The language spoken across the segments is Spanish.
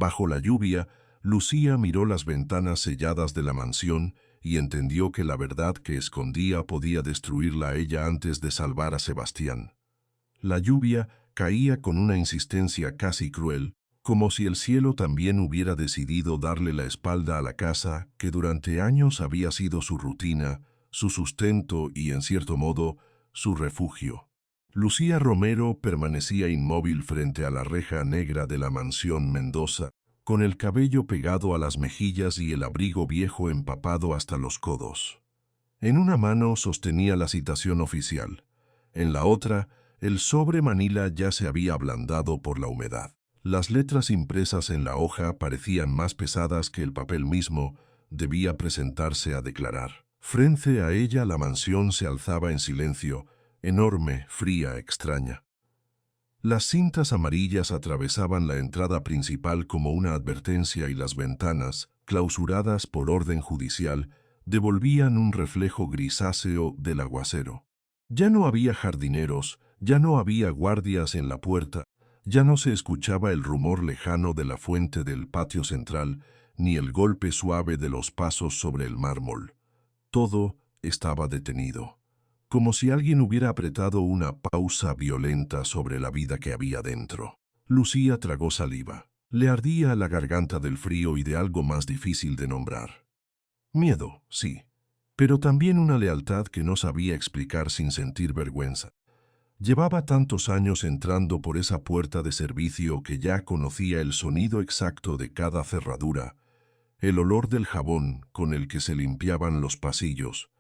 Bajo la lluvia, Lucía miró las ventanas selladas de la mansión y entendió que la verdad que escondía podía destruirla a ella antes de salvar a Sebastián. La lluvia caía con una insistencia casi cruel, como si el cielo también hubiera decidido darle la espalda a la casa que durante años había sido su rutina, su sustento y, en cierto modo, su refugio. Lucía Romero permanecía inmóvil frente a la reja negra de la mansión Mendoza, con el cabello pegado a las mejillas y el abrigo viejo empapado hasta los codos. En una mano sostenía la citación oficial, en la otra, el sobre manila ya se había ablandado por la humedad. Las letras impresas en la hoja parecían más pesadas que el papel mismo. Debía presentarse a declarar. Frente a ella la mansión se alzaba en silencio, enorme, fría, extraña. Las cintas amarillas atravesaban la entrada principal como una advertencia y las ventanas, clausuradas por orden judicial, devolvían un reflejo grisáceo del aguacero. Ya no había jardineros, ya no había guardias en la puerta, ya no se escuchaba el rumor lejano de la fuente del patio central, ni el golpe suave de los pasos sobre el mármol. Todo estaba detenido, como si alguien hubiera apretado una pausa violenta sobre la vida que había dentro. Lucía tragó saliva. Le ardía la garganta del frío y de algo más difícil de nombrar. Miedo, sí, pero también una lealtad que no sabía explicar sin sentir vergüenza. Llevaba tantos años entrando por esa puerta de servicio que ya conocía el sonido exacto de cada cerradura, el olor del jabón con el que se limpiaban los pasillos,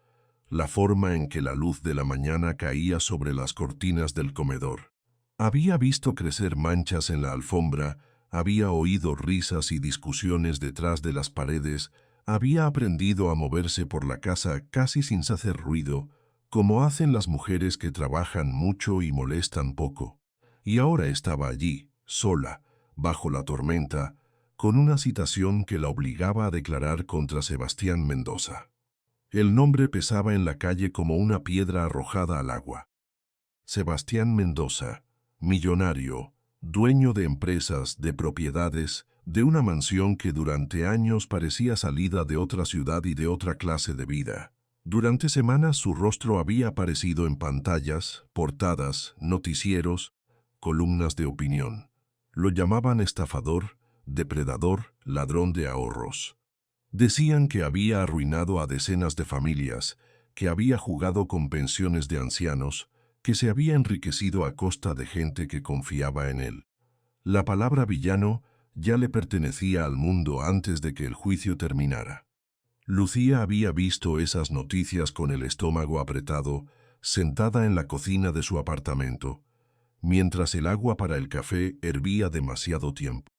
la forma en que la luz de la mañana caía sobre las cortinas del comedor. Había visto crecer manchas en la alfombra, había oído risas y discusiones detrás de las paredes, había aprendido a moverse por la casa casi sin hacer ruido, como hacen las mujeres que trabajan mucho y molestan poco. Y ahora estaba allí, sola, bajo la tormenta, con una citación que la obligaba a declarar contra Sebastián Mendoza. El nombre pesaba en la calle como una piedra arrojada al agua. Sebastián Mendoza, millonario, dueño de empresas, de propiedades, de una mansión que durante años parecía salida de otra ciudad y de otra clase de vida. Durante semanas su rostro había aparecido en pantallas, portadas, noticieros, columnas de opinión. Lo llamaban estafador, depredador, ladrón de ahorros. Decían que había arruinado a decenas de familias, que había jugado con pensiones de ancianos, que se había enriquecido a costa de gente que confiaba en él. La palabra villano ya le pertenecía al mundo antes de que el juicio terminara. Lucía había visto esas noticias con el estómago apretado, sentada en la cocina de su apartamento, mientras el agua para el café hervía demasiado tiempo.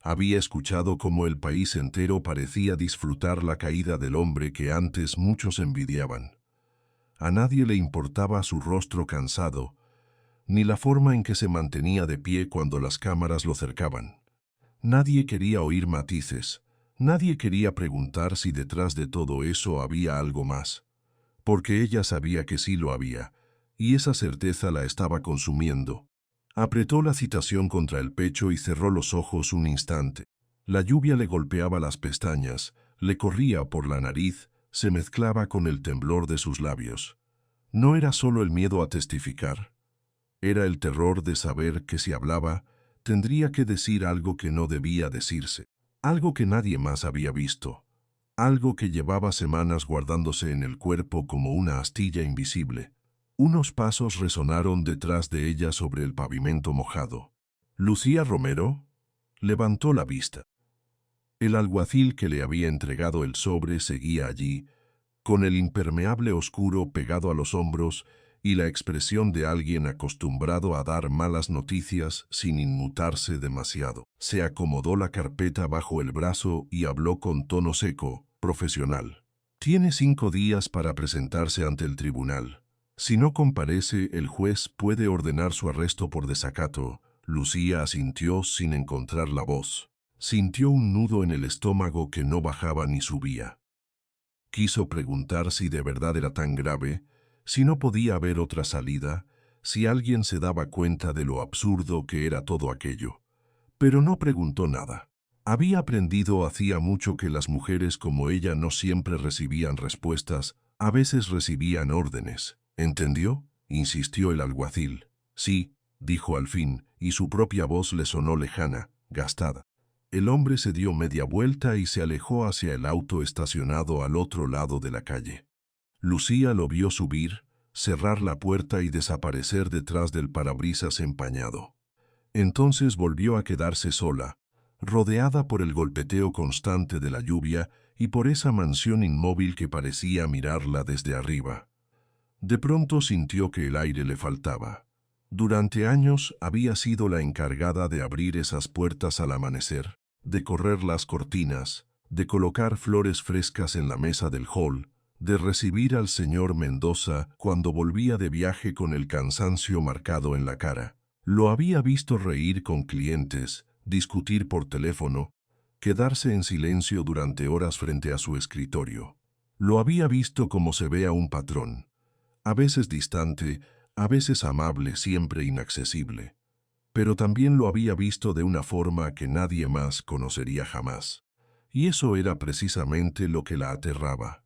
Había escuchado cómo el país entero parecía disfrutar la caída del hombre que antes muchos envidiaban. A nadie le importaba su rostro cansado, ni la forma en que se mantenía de pie cuando las cámaras lo cercaban. Nadie quería oír matices, nadie quería preguntar si detrás de todo eso había algo más, porque ella sabía que sí lo había, y esa certeza la estaba consumiendo. Apretó la citación contra el pecho y cerró los ojos un instante. La lluvia le golpeaba las pestañas, le corría por la nariz, se mezclaba con el temblor de sus labios. No era solo el miedo a testificar. Era el terror de saber que si hablaba, tendría que decir algo que no debía decirse, algo que nadie más había visto, algo que llevaba semanas guardándose en el cuerpo como una astilla invisible. Unos pasos resonaron detrás de ella sobre el pavimento mojado. ¿Lucía Romero? Levantó la vista. El alguacil que le había entregado el sobre seguía allí, con el impermeable oscuro pegado a los hombros y la expresión de alguien acostumbrado a dar malas noticias sin inmutarse demasiado. Se acomodó la carpeta bajo el brazo y habló con tono seco, profesional. Tiene 5 días para presentarse ante el tribunal. Si no comparece, el juez puede ordenar su arresto por desacato. Lucía asintió sin encontrar la voz. Sintió un nudo en el estómago que no bajaba ni subía. Quiso preguntar si de verdad era tan grave, si no podía haber otra salida, si alguien se daba cuenta de lo absurdo que era todo aquello. Pero no preguntó nada. Había aprendido hacía mucho que las mujeres como ella no siempre recibían respuestas, a veces recibían órdenes. ¿Entendió?, insistió el alguacil. Sí, dijo al fin, y su propia voz le sonó lejana, gastada. El hombre se dio media vuelta y se alejó hacia el auto estacionado al otro lado de la calle. Lucía lo vio subir, cerrar la puerta y desaparecer detrás del parabrisas empañado. Entonces volvió a quedarse sola, rodeada por el golpeteo constante de la lluvia y por esa mansión inmóvil que parecía mirarla desde arriba. De pronto sintió que el aire le faltaba. Durante años había sido la encargada de abrir esas puertas al amanecer, de correr las cortinas, de colocar flores frescas en la mesa del hall, de recibir al señor Mendoza cuando volvía de viaje con el cansancio marcado en la cara. Lo había visto reír con clientes, discutir por teléfono, quedarse en silencio durante horas frente a su escritorio. Lo había visto como se ve a un patrón, a veces distante, a veces amable, siempre inaccesible. Pero también lo había visto de una forma que nadie más conocería jamás. Y eso era precisamente lo que la aterraba.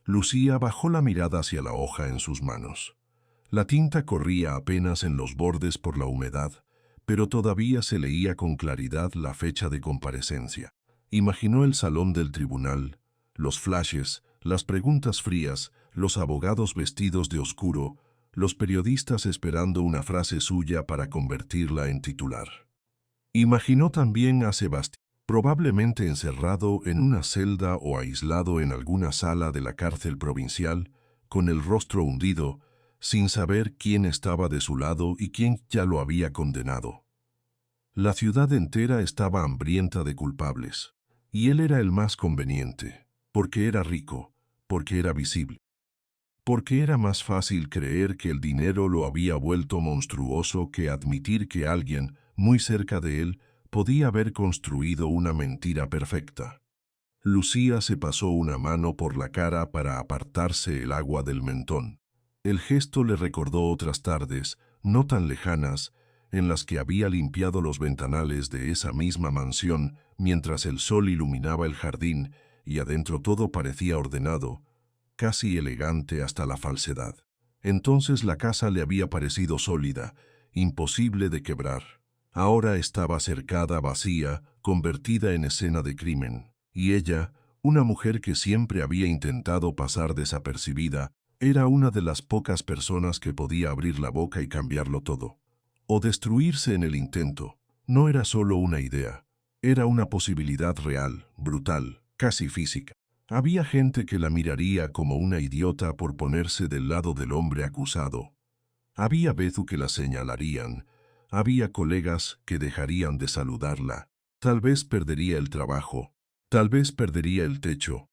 Lucía bajó la mirada hacia la hoja en sus manos. La tinta corría apenas en los bordes por la humedad, pero todavía se leía con claridad la fecha de comparecencia. Imaginó el salón del tribunal, los flashes, las preguntas frías, los abogados vestidos de oscuro, los periodistas esperando una frase suya para convertirla en titular. Imaginó también a Sebastián, probablemente encerrado en una celda o aislado en alguna sala de la cárcel provincial, con el rostro hundido, sin saber quién estaba de su lado y quién ya lo había condenado. La ciudad entera estaba hambrienta de culpables, y él era el más conveniente, porque era rico, porque era visible, porque era más fácil creer que el dinero lo había vuelto monstruoso que admitir que alguien, muy cerca de él, podía haber construido una mentira perfecta. Lucía se pasó una mano por la cara para apartarse el agua del mentón. El gesto le recordó otras tardes, no tan lejanas, en las que había limpiado los ventanales de esa misma mansión mientras el sol iluminaba el jardín y adentro todo parecía ordenado, casi elegante hasta la falsedad. Entonces la casa le había parecido sólida, imposible de quebrar. Ahora estaba cercada, vacía, convertida en escena de crimen. Y ella, una mujer que siempre había intentado pasar desapercibida, era una de las pocas personas que podía abrir la boca y cambiarlo todo. O destruirse en el intento. No era solo una idea. Era una posibilidad real, brutal, casi física. Había gente que la miraría como una idiota por ponerse del lado del hombre acusado. Había veces que la señalarían. Había colegas que dejarían de saludarla. Tal vez perdería el trabajo. Tal vez perdería el techo.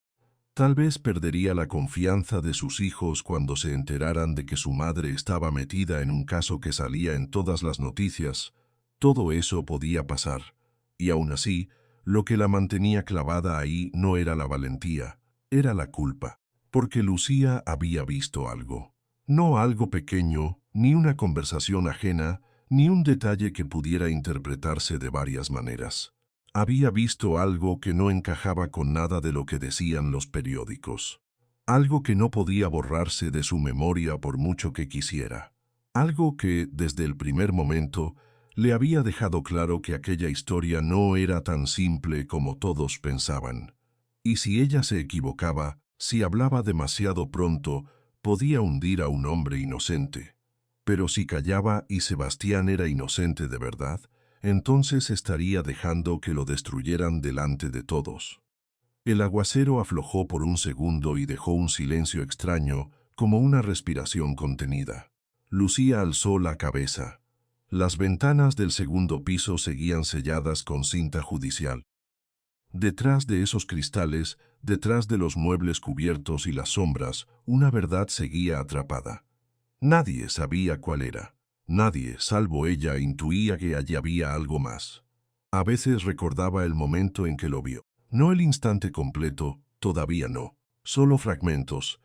Tal vez perdería la confianza de sus hijos cuando se enteraran de que su madre estaba metida en un caso que salía en todas las noticias. Todo eso podía pasar. Y aún así, lo que la mantenía clavada ahí no era la valentía, era la culpa. Porque Lucía había visto algo. No algo pequeño, ni una conversación ajena, ni un detalle que pudiera interpretarse de varias maneras. Había visto algo que no encajaba con nada de lo que decían los periódicos. Algo que no podía borrarse de su memoria por mucho que quisiera. Algo que, desde el primer momento, le había dejado claro que aquella historia no era tan simple como todos pensaban. Y si ella se equivocaba, si hablaba demasiado pronto, podía hundir a un hombre inocente. Pero si callaba y Sebastián era inocente de verdad, entonces estaría dejando que lo destruyeran delante de todos. El aguacero aflojó por un segundo y dejó un silencio extraño, como una respiración contenida. Lucía alzó la cabeza. Las ventanas del segundo piso seguían selladas con cinta judicial. Detrás de esos cristales, detrás de los muebles cubiertos y las sombras, una verdad seguía atrapada. Nadie sabía cuál era. Nadie, salvo ella, intuía que allí había algo más. A veces recordaba el momento en que lo vio. No el instante completo, todavía no. Solo fragmentos.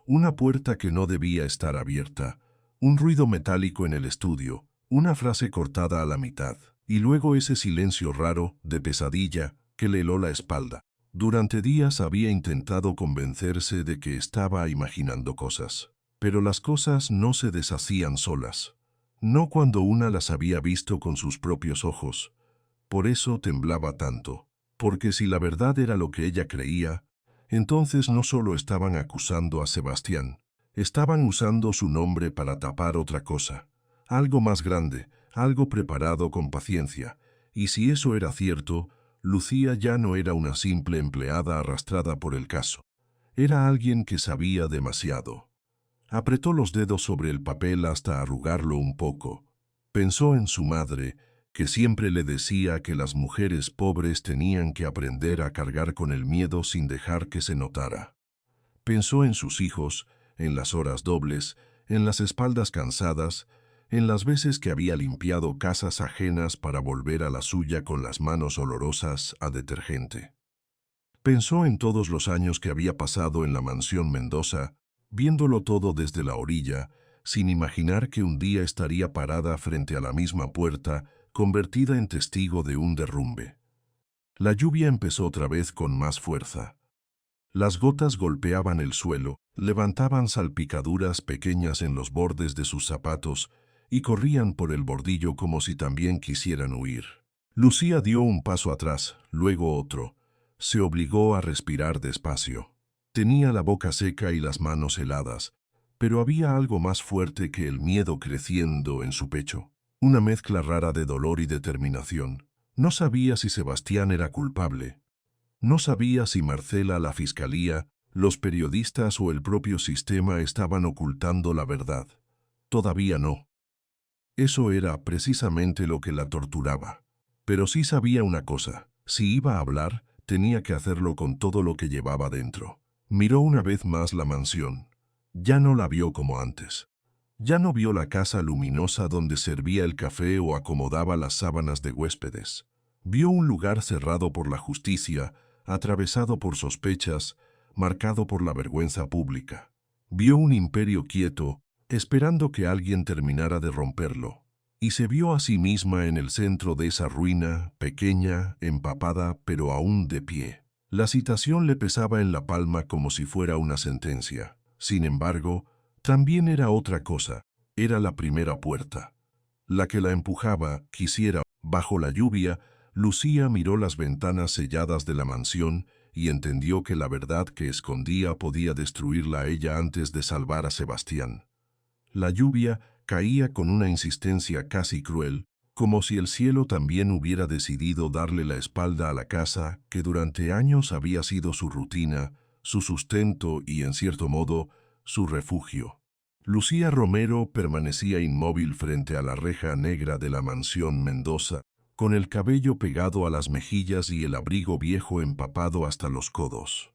Una puerta que no debía estar abierta. Un ruido metálico en el estudio. Una frase cortada a la mitad. Y luego ese silencio raro, de pesadilla, que le heló la espalda. Durante días había intentado convencerse de que estaba imaginando cosas. Pero las cosas no se deshacían solas. No cuando una las había visto con sus propios ojos. Por eso temblaba tanto. Porque si la verdad era lo que ella creía, entonces no solo estaban acusando a Sebastián, estaban usando su nombre para tapar otra cosa. Algo más grande, algo preparado con paciencia. Y si eso era cierto, Lucía ya no era una simple empleada arrastrada por el caso. Era alguien que sabía demasiado. Apretó los dedos sobre el papel hasta arrugarlo un poco. Pensó en su madre, que siempre le decía que las mujeres pobres tenían que aprender a cargar con el miedo sin dejar que se notara. Pensó en sus hijos, en las horas dobles, en las espaldas cansadas, en las veces que había limpiado casas ajenas para volver a la suya con las manos olorosas a detergente. Pensó en todos los años que había pasado en la mansión Mendoza, viéndolo todo desde la orilla, sin imaginar que un día estaría parada frente a la misma puerta, convertida en testigo de un derrumbe. La lluvia empezó otra vez con más fuerza. Las gotas golpeaban el suelo, levantaban salpicaduras pequeñas en los bordes de sus zapatos y corrían por el bordillo como si también quisieran huir. Lucía dio un paso atrás, luego otro. Se obligó a respirar despacio. Tenía la boca seca y las manos heladas, pero había algo más fuerte que el miedo creciendo en su pecho. Una mezcla rara de dolor y determinación. No sabía si Sebastián era culpable. No sabía si Marcela, la fiscalía, los periodistas o el propio sistema estaban ocultando la verdad. Todavía no. Eso era precisamente lo que la torturaba. Pero sí sabía una cosa. Si iba a hablar, tenía que hacerlo con todo lo que llevaba dentro. Miró una vez más la mansión. Ya no la vio como antes. Ya no vio la casa luminosa donde servía el café o acomodaba las sábanas de huéspedes. Vio un lugar cerrado por la justicia, atravesado por sospechas, marcado por la vergüenza pública. Vio un imperio quieto, esperando que alguien terminara de romperlo. Y se vio a sí misma en el centro de esa ruina, pequeña, empapada, pero aún de pie. La citación le pesaba en la palma como si fuera una sentencia. Sin embargo, también era otra cosa. Era la primera puerta. La que la empujaba, quisiera, bajo la lluvia. Lucía miró las ventanas selladas de la mansión y entendió que la verdad que escondía podía destruirla a ella antes de salvar a Sebastián. La lluvia caía con una insistencia casi cruel, como si el cielo también hubiera decidido darle la espalda a la casa que durante años había sido su rutina, su sustento y, en cierto modo, su refugio. Lucía Romero permanecía inmóvil frente a la reja negra de la mansión Mendoza, con el cabello pegado a las mejillas y el abrigo viejo empapado hasta los codos.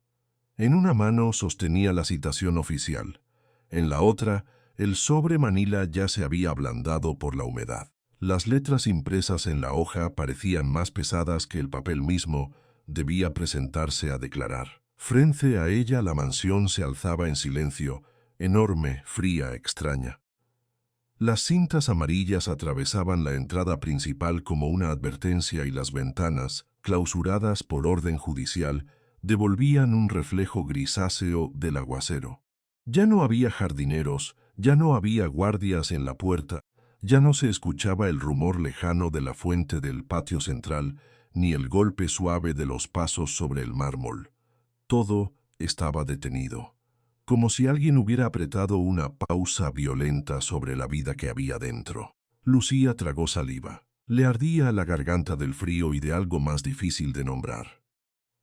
En una mano sostenía la citación oficial, en la otra, el sobre manila ya se había ablandado por la humedad. Las letras impresas en la hoja parecían más pesadas que el papel mismo. Debía presentarse a declarar. Frente a ella la mansión se alzaba en silencio, enorme, fría, extraña. Las cintas amarillas atravesaban la entrada principal como una advertencia y las ventanas, clausuradas por orden judicial, devolvían un reflejo grisáceo del aguacero. Ya no había jardineros, ya no había guardias en la puerta, ya no se escuchaba el rumor lejano de la fuente del patio central, ni el golpe suave de los pasos sobre el mármol. Todo estaba detenido, como si alguien hubiera apretado una pausa violenta sobre la vida que había dentro. Lucía tragó saliva. Le ardía la garganta del frío y de algo más difícil de nombrar.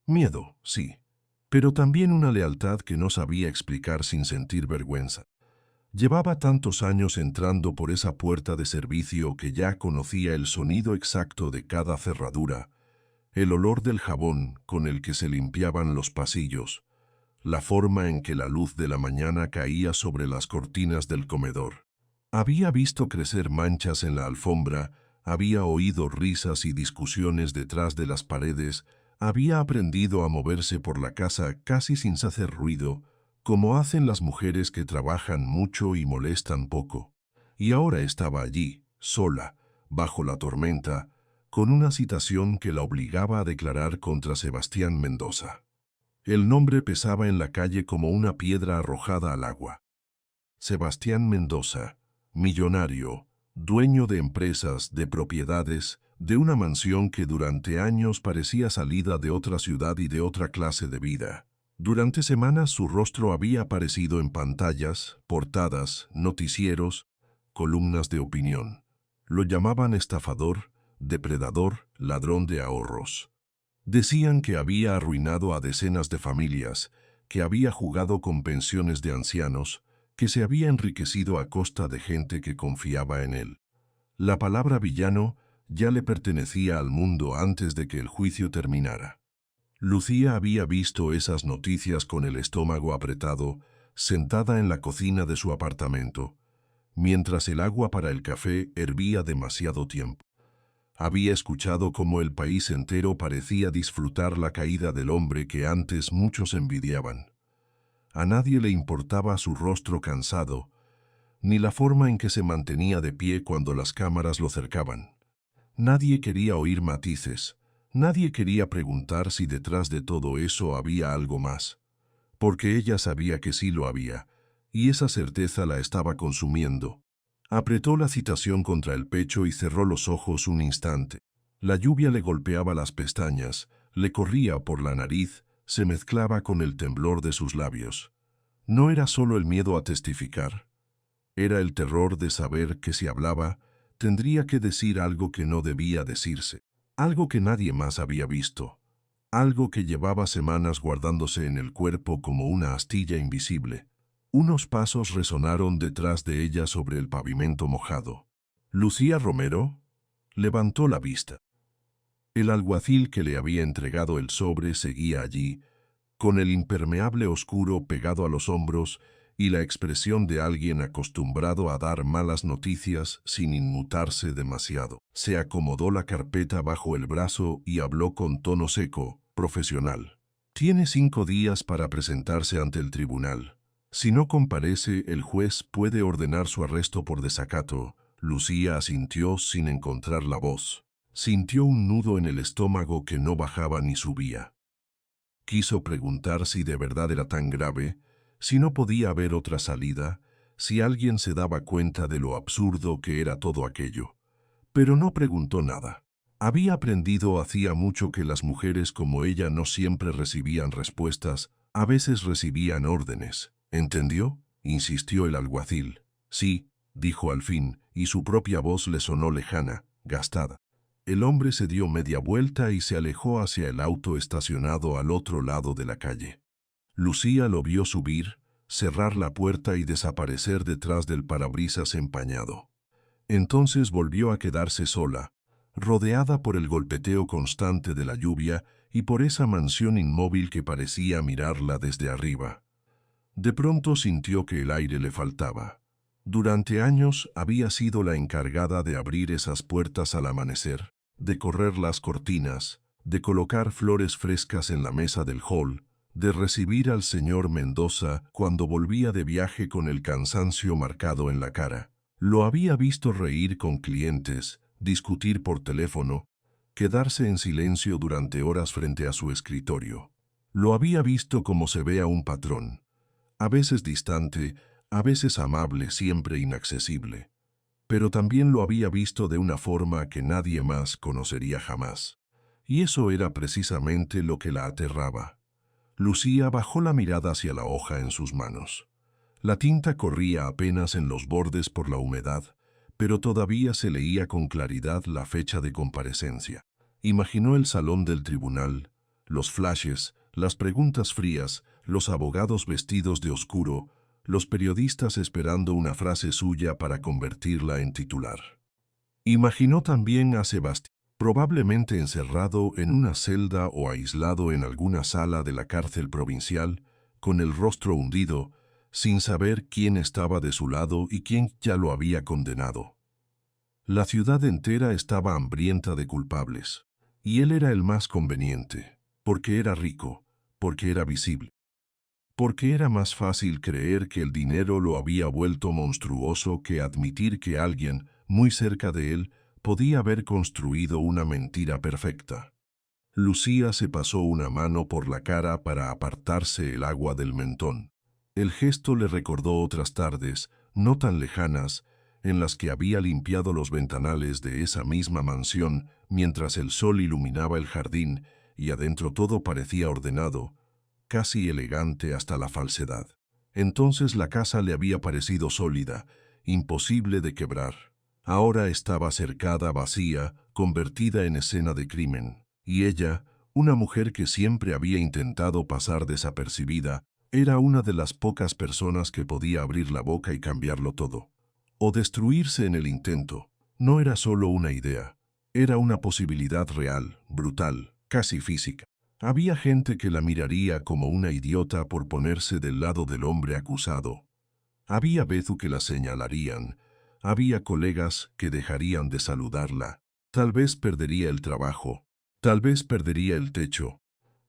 Miedo, sí, pero también una lealtad que no sabía explicar sin sentir vergüenza. Llevaba tantos años entrando por esa puerta de servicio que ya conocía el sonido exacto de cada cerradura, el olor del jabón con el que se limpiaban los pasillos, la forma en que la luz de la mañana caía sobre las cortinas del comedor. Había visto crecer manchas en la alfombra, había oído risas y discusiones detrás de las paredes, había aprendido a moverse por la casa casi sin hacer ruido, como hacen las mujeres que trabajan mucho y molestan poco. Y ahora estaba allí, sola, bajo la tormenta, con una citación que la obligaba a declarar contra Sebastián Mendoza. El nombre pesaba en la calle como una piedra arrojada al agua. Sebastián Mendoza, millonario, dueño de empresas, de propiedades, de una mansión que durante años parecía salida de otra ciudad y de otra clase de vida. Durante semanas su rostro había aparecido en pantallas, portadas, noticieros, columnas de opinión. Lo llamaban estafador, depredador, ladrón de ahorros. Decían que había arruinado a decenas de familias, que había jugado con pensiones de ancianos, que se había enriquecido a costa de gente que confiaba en él. La palabra villano ya le pertenecía al mundo antes de que el juicio terminara. Lucía había visto esas noticias con el estómago apretado, sentada en la cocina de su apartamento, mientras el agua para el café hervía demasiado tiempo. Había escuchado cómo el país entero parecía disfrutar la caída del hombre que antes muchos envidiaban. A nadie le importaba su rostro cansado, ni la forma en que se mantenía de pie cuando las cámaras lo cercaban. Nadie quería oír matices, nadie quería preguntar si detrás de todo eso había algo más, porque ella sabía que sí lo había, y esa certeza la estaba consumiendo. Apretó la citación contra el pecho y cerró los ojos un instante. La lluvia le golpeaba las pestañas, le corría por la nariz, se mezclaba con el temblor de sus labios. No era solo el miedo a testificar. Era el terror de saber que si hablaba, tendría que decir algo que no debía decirse, algo que nadie más había visto, algo que llevaba semanas guardándose en el cuerpo como una astilla invisible. Unos pasos resonaron detrás de ella sobre el pavimento mojado. ¿Lucía Romero? Levantó la vista. El alguacil que le había entregado el sobre seguía allí, con el impermeable oscuro pegado a los hombros y la expresión de alguien acostumbrado a dar malas noticias sin inmutarse demasiado. Se acomodó la carpeta bajo el brazo y habló con tono seco, profesional. Tiene 5 días para presentarse ante el tribunal. Si no comparece, el juez puede ordenar su arresto por desacato. Lucía asintió sin encontrar la voz. Sintió un nudo en el estómago que no bajaba ni subía. Quiso preguntar si de verdad era tan grave, si no podía haber otra salida, si alguien se daba cuenta de lo absurdo que era todo aquello. Pero no preguntó nada. Había aprendido hacía mucho que las mujeres como ella no siempre recibían respuestas, a veces recibían órdenes. ¿Entendió?, insistió el alguacil. Sí, dijo al fin, y su propia voz le sonó lejana, gastada. El hombre se dio media vuelta y se alejó hacia el auto estacionado al otro lado de la calle. Lucía lo vio subir, cerrar la puerta y desaparecer detrás del parabrisas empañado. Entonces volvió a quedarse sola, rodeada por el golpeteo constante de la lluvia y por esa mansión inmóvil que parecía mirarla desde arriba. De pronto sintió que el aire le faltaba. Durante años había sido la encargada de abrir esas puertas al amanecer, de correr las cortinas, de colocar flores frescas en la mesa del hall, de recibir al señor Mendoza cuando volvía de viaje con el cansancio marcado en la cara. Lo había visto reír con clientes, discutir por teléfono, quedarse en silencio durante horas frente a su escritorio. Lo había visto como se ve a un patrón, a veces distante, a veces amable, siempre inaccesible. Pero también lo había visto de una forma que nadie más conocería jamás. Y eso era precisamente lo que la aterraba. Lucía bajó la mirada hacia la hoja en sus manos. La tinta corría apenas en los bordes por la humedad, pero todavía se leía con claridad la fecha de comparecencia. Imaginó el salón del tribunal, los flashes, las preguntas frías, los abogados vestidos de oscuro, los periodistas esperando una frase suya para convertirla en titular. Imaginó también a Sebastián, probablemente encerrado en una celda o aislado en alguna sala de la cárcel provincial, con el rostro hundido, sin saber quién estaba de su lado y quién ya lo había condenado. La ciudad entera estaba hambrienta de culpables, y él era el más conveniente, porque era rico, porque era visible, porque era más fácil creer que el dinero lo había vuelto monstruoso que admitir que alguien, muy cerca de él, podía haber construido una mentira perfecta. Lucía se pasó una mano por la cara para apartarse el agua del mentón. El gesto le recordó otras tardes, no tan lejanas, en las que había limpiado los ventanales de esa misma mansión mientras el sol iluminaba el jardín y adentro todo parecía ordenado, casi elegante hasta la falsedad. Entonces la casa le había parecido sólida, imposible de quebrar. Ahora estaba cercada, vacía, convertida en escena de crimen. Y ella, una mujer que siempre había intentado pasar desapercibida, era una de las pocas personas que podía abrir la boca y cambiarlo todo. O destruirse en el intento. No era solo una idea. Era una posibilidad real, brutal, casi física. Había gente que la miraría como una idiota por ponerse del lado del hombre acusado. Había veces que la señalarían. Había colegas que dejarían de saludarla. Tal vez perdería el trabajo. Tal vez perdería el techo.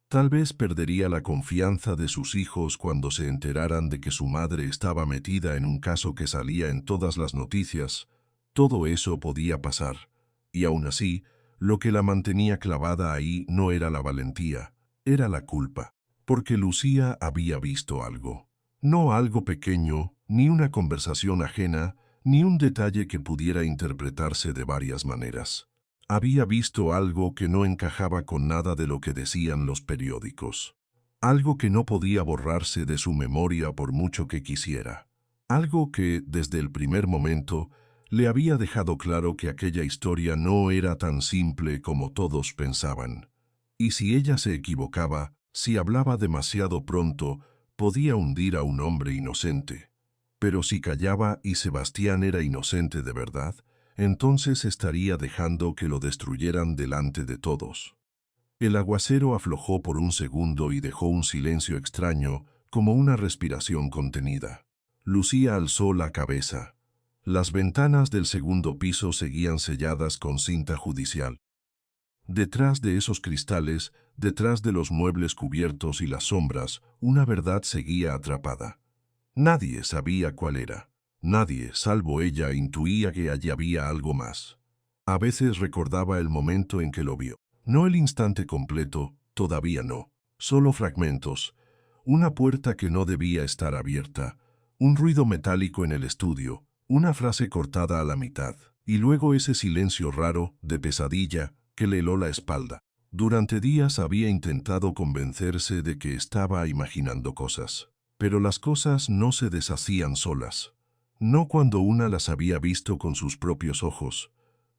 Tal vez perdería la confianza de sus hijos cuando se enteraran de que su madre estaba metida en un caso que salía en todas las noticias. Todo eso podía pasar. Y aún así, lo que la mantenía clavada ahí no era la valentía, era la culpa. Porque Lucía había visto algo. No algo pequeño, ni una conversación ajena, ni un detalle que pudiera interpretarse de varias maneras. Había visto algo que no encajaba con nada de lo que decían los periódicos. Algo que no podía borrarse de su memoria por mucho que quisiera. Algo que, desde el primer momento, le había dejado claro que aquella historia no era tan simple como todos pensaban. Y si ella se equivocaba, si hablaba demasiado pronto, podía hundir a un hombre inocente. Pero si callaba y Sebastián era inocente de verdad, entonces estaría dejando que lo destruyeran delante de todos. El aguacero aflojó por un segundo y dejó un silencio extraño, como una respiración contenida. Lucía alzó la cabeza. Las ventanas del segundo piso seguían selladas con cinta judicial. Detrás de esos cristales, detrás de los muebles cubiertos y las sombras, una verdad seguía atrapada. Nadie sabía cuál era. Nadie, salvo ella, intuía que allí había algo más. A veces recordaba el momento en que lo vio. No el instante completo, todavía no. Solo fragmentos. Una puerta que no debía estar abierta. Un ruido metálico en el estudio. Una frase cortada a la mitad. Y luego ese silencio raro, de pesadilla, que le heló la espalda. Durante días había intentado convencerse de que estaba imaginando cosas. Pero las cosas no se deshacían solas. No cuando una las había visto con sus propios ojos.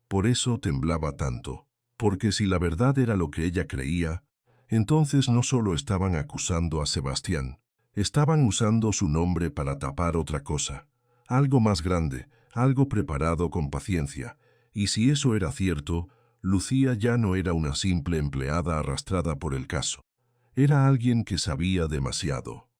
Por eso temblaba tanto. Porque si la verdad era lo que ella creía, entonces no solo estaban acusando a Sebastián, estaban usando su nombre para tapar otra cosa. Algo más grande, algo preparado con paciencia. Y si eso era cierto, Lucía ya no era una simple empleada arrastrada por el caso. Era alguien que sabía demasiado.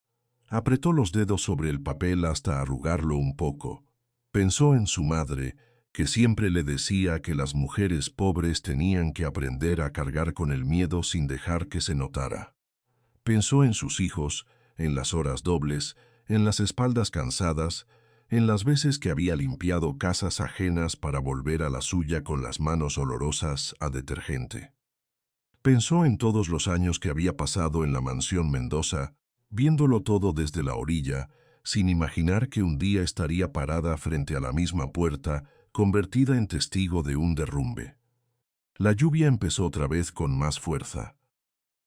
Apretó los dedos sobre el papel hasta arrugarlo un poco. Pensó en su madre, que siempre le decía que las mujeres pobres tenían que aprender a cargar con el miedo sin dejar que se notara. Pensó en sus hijos, en las horas dobles, en las espaldas cansadas, en las veces que había limpiado casas ajenas para volver a la suya con las manos olorosas a detergente. Pensó en todos los años que había pasado en la mansión Mendoza, viéndolo todo desde la orilla, sin imaginar que un día estaría parada frente a la misma puerta, convertida en testigo de un derrumbe. La lluvia empezó otra vez con más fuerza.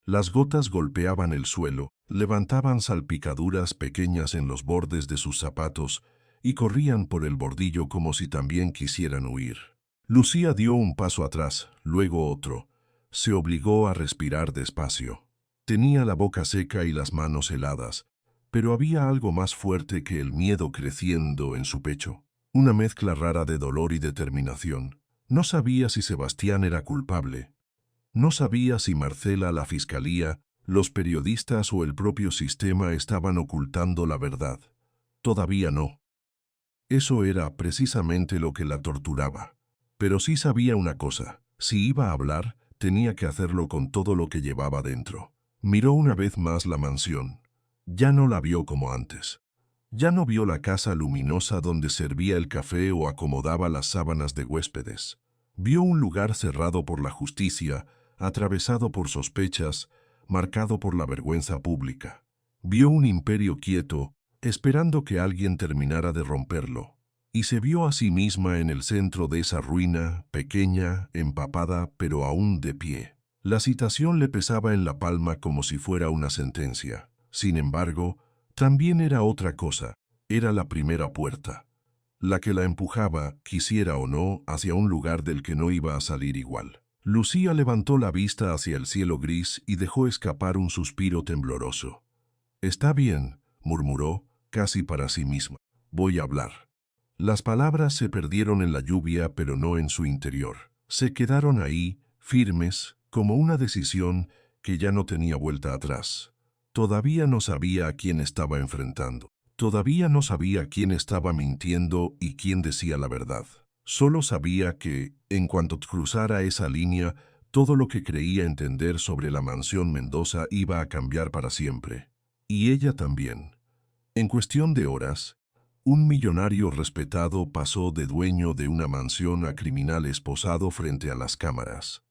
Las gotas golpeaban el suelo, levantaban salpicaduras pequeñas en los bordes de sus zapatos y corrían por el bordillo como si también quisieran huir. Lucía dio un paso atrás, luego otro. Se obligó a respirar despacio. Tenía la boca seca y las manos heladas, pero había algo más fuerte que el miedo creciendo en su pecho. Una mezcla rara de dolor y determinación. No sabía si Sebastián era culpable. No sabía si Marcela, la fiscalía, los periodistas o el propio sistema estaban ocultando la verdad. Todavía no. Eso era precisamente lo que la torturaba. Pero sí sabía una cosa. Si iba a hablar, tenía que hacerlo con todo lo que llevaba dentro. Miró una vez más la mansión. Ya no la vio como antes. Ya no vio la casa luminosa donde servía el café o acomodaba las sábanas de huéspedes. Vio un lugar cerrado por la justicia, atravesado por sospechas, marcado por la vergüenza pública. Vio un imperio quieto, esperando que alguien terminara de romperlo. Y se vio a sí misma en el centro de esa ruina, pequeña, empapada, pero aún de pie. La citación le pesaba en la palma como si fuera una sentencia. Sin embargo, también era otra cosa. Era la primera puerta, la que la empujaba, quisiera o no, hacia un lugar del que no iba a salir igual. Lucía levantó la vista hacia el cielo gris y dejó escapar un suspiro tembloroso. «Está bien», murmuró, casi para sí misma. «Voy a hablar». Las palabras se perdieron en la lluvia, pero no en su interior. Se quedaron ahí, firmes, como una decisión que ya no tenía vuelta atrás. Todavía no sabía a quién estaba enfrentando. Todavía no sabía quién estaba mintiendo y quién decía la verdad. Solo sabía que, en cuanto cruzara esa línea, todo lo que creía entender sobre la mansión Mendoza iba a cambiar para siempre. Y ella también. En cuestión de horas, un millonario respetado pasó de dueño de una mansión a criminal esposado frente a las cámaras.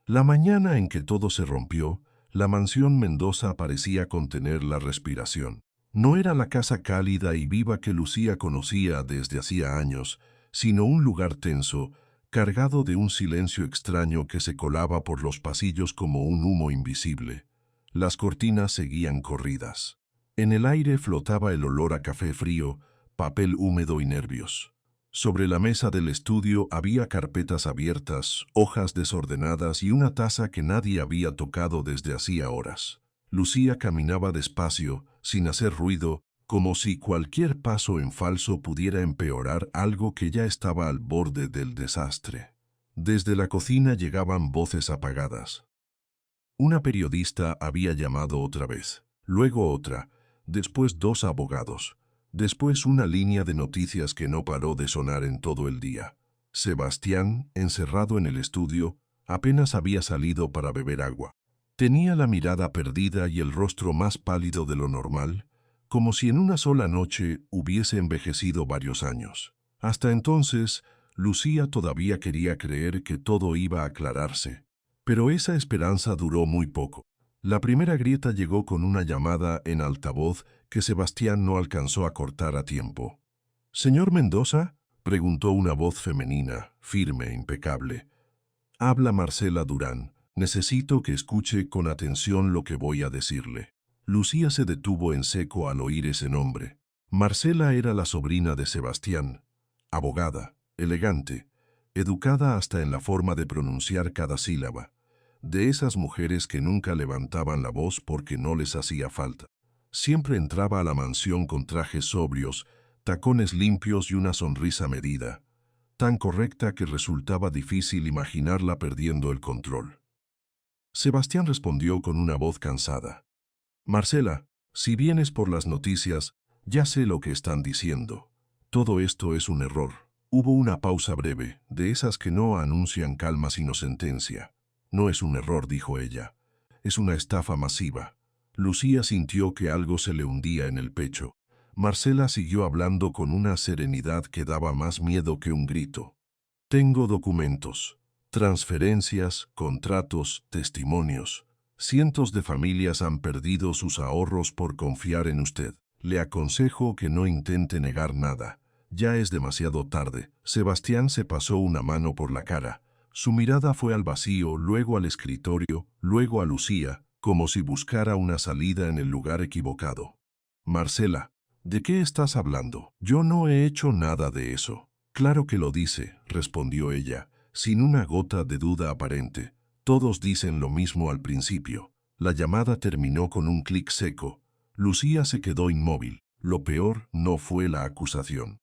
La mañana en que todo se rompió, la mansión Mendoza parecía contener la respiración. No era la casa cálida y viva que Lucía conocía desde hacía años, sino un lugar tenso, cargado de un silencio extraño que se colaba por los pasillos como un humo invisible. Las cortinas seguían corridas. En el aire flotaba el olor a café frío, papel húmedo y nervios. Sobre la mesa del estudio había carpetas abiertas, hojas desordenadas y una taza que nadie había tocado desde hacía horas. Lucía caminaba despacio, sin hacer ruido, como si cualquier paso en falso pudiera empeorar algo que ya estaba al borde del desastre. Desde la cocina llegaban voces apagadas. Una periodista había llamado otra vez, luego otra, después 2 abogados, después una línea de noticias que no paró de sonar en todo el día. Sebastián, encerrado en el estudio, apenas había salido para beber agua. Tenía la mirada perdida y el rostro más pálido de lo normal, como si en una sola noche hubiese envejecido varios años. Hasta entonces, Lucía todavía quería creer que todo iba a aclararse. Pero esa esperanza duró muy poco. La primera grieta llegó con una llamada en altavoz que Sebastián no alcanzó a cortar a tiempo. «¿Señor Mendoza?», preguntó una voz femenina, firme, impecable. «Habla Marcela Durán. Necesito que escuche con atención lo que voy a decirle». Lucía se detuvo en seco al oír ese nombre. Marcela era la sobrina de Sebastián, abogada, elegante, educada hasta en la forma de pronunciar cada sílaba, de esas mujeres que nunca levantaban la voz porque no les hacía falta. Siempre entraba a la mansión con trajes sobrios, tacones limpios y una sonrisa medida, tan correcta que resultaba difícil imaginarla perdiendo el control. Sebastián respondió con una voz cansada. «Marcela, si vienes por las noticias, ya sé lo que están diciendo. Todo esto es un error». Hubo una pausa breve, de esas que no anuncian calma sino sentencia. «No es un error», dijo ella. «Es una estafa masiva». Lucía sintió que algo se le hundía en el pecho. Marcela siguió hablando con una serenidad que daba más miedo que un grito. «Tengo documentos, transferencias, contratos, testimonios. Cientos de familias han perdido sus ahorros por confiar en usted. Le aconsejo que no intente negar nada. Ya es demasiado tarde». Sebastián se pasó una mano por la cara. Su mirada fue al vacío, luego al escritorio, luego a Lucía, como si buscara una salida en el lugar equivocado. «Marcela, ¿de qué estás hablando? Yo no he hecho nada de eso». «Claro que lo dice», respondió ella, sin una gota de duda aparente. «Todos dicen lo mismo al principio». La llamada terminó con un clic seco. Lucía se quedó inmóvil. Lo peor no fue la acusación.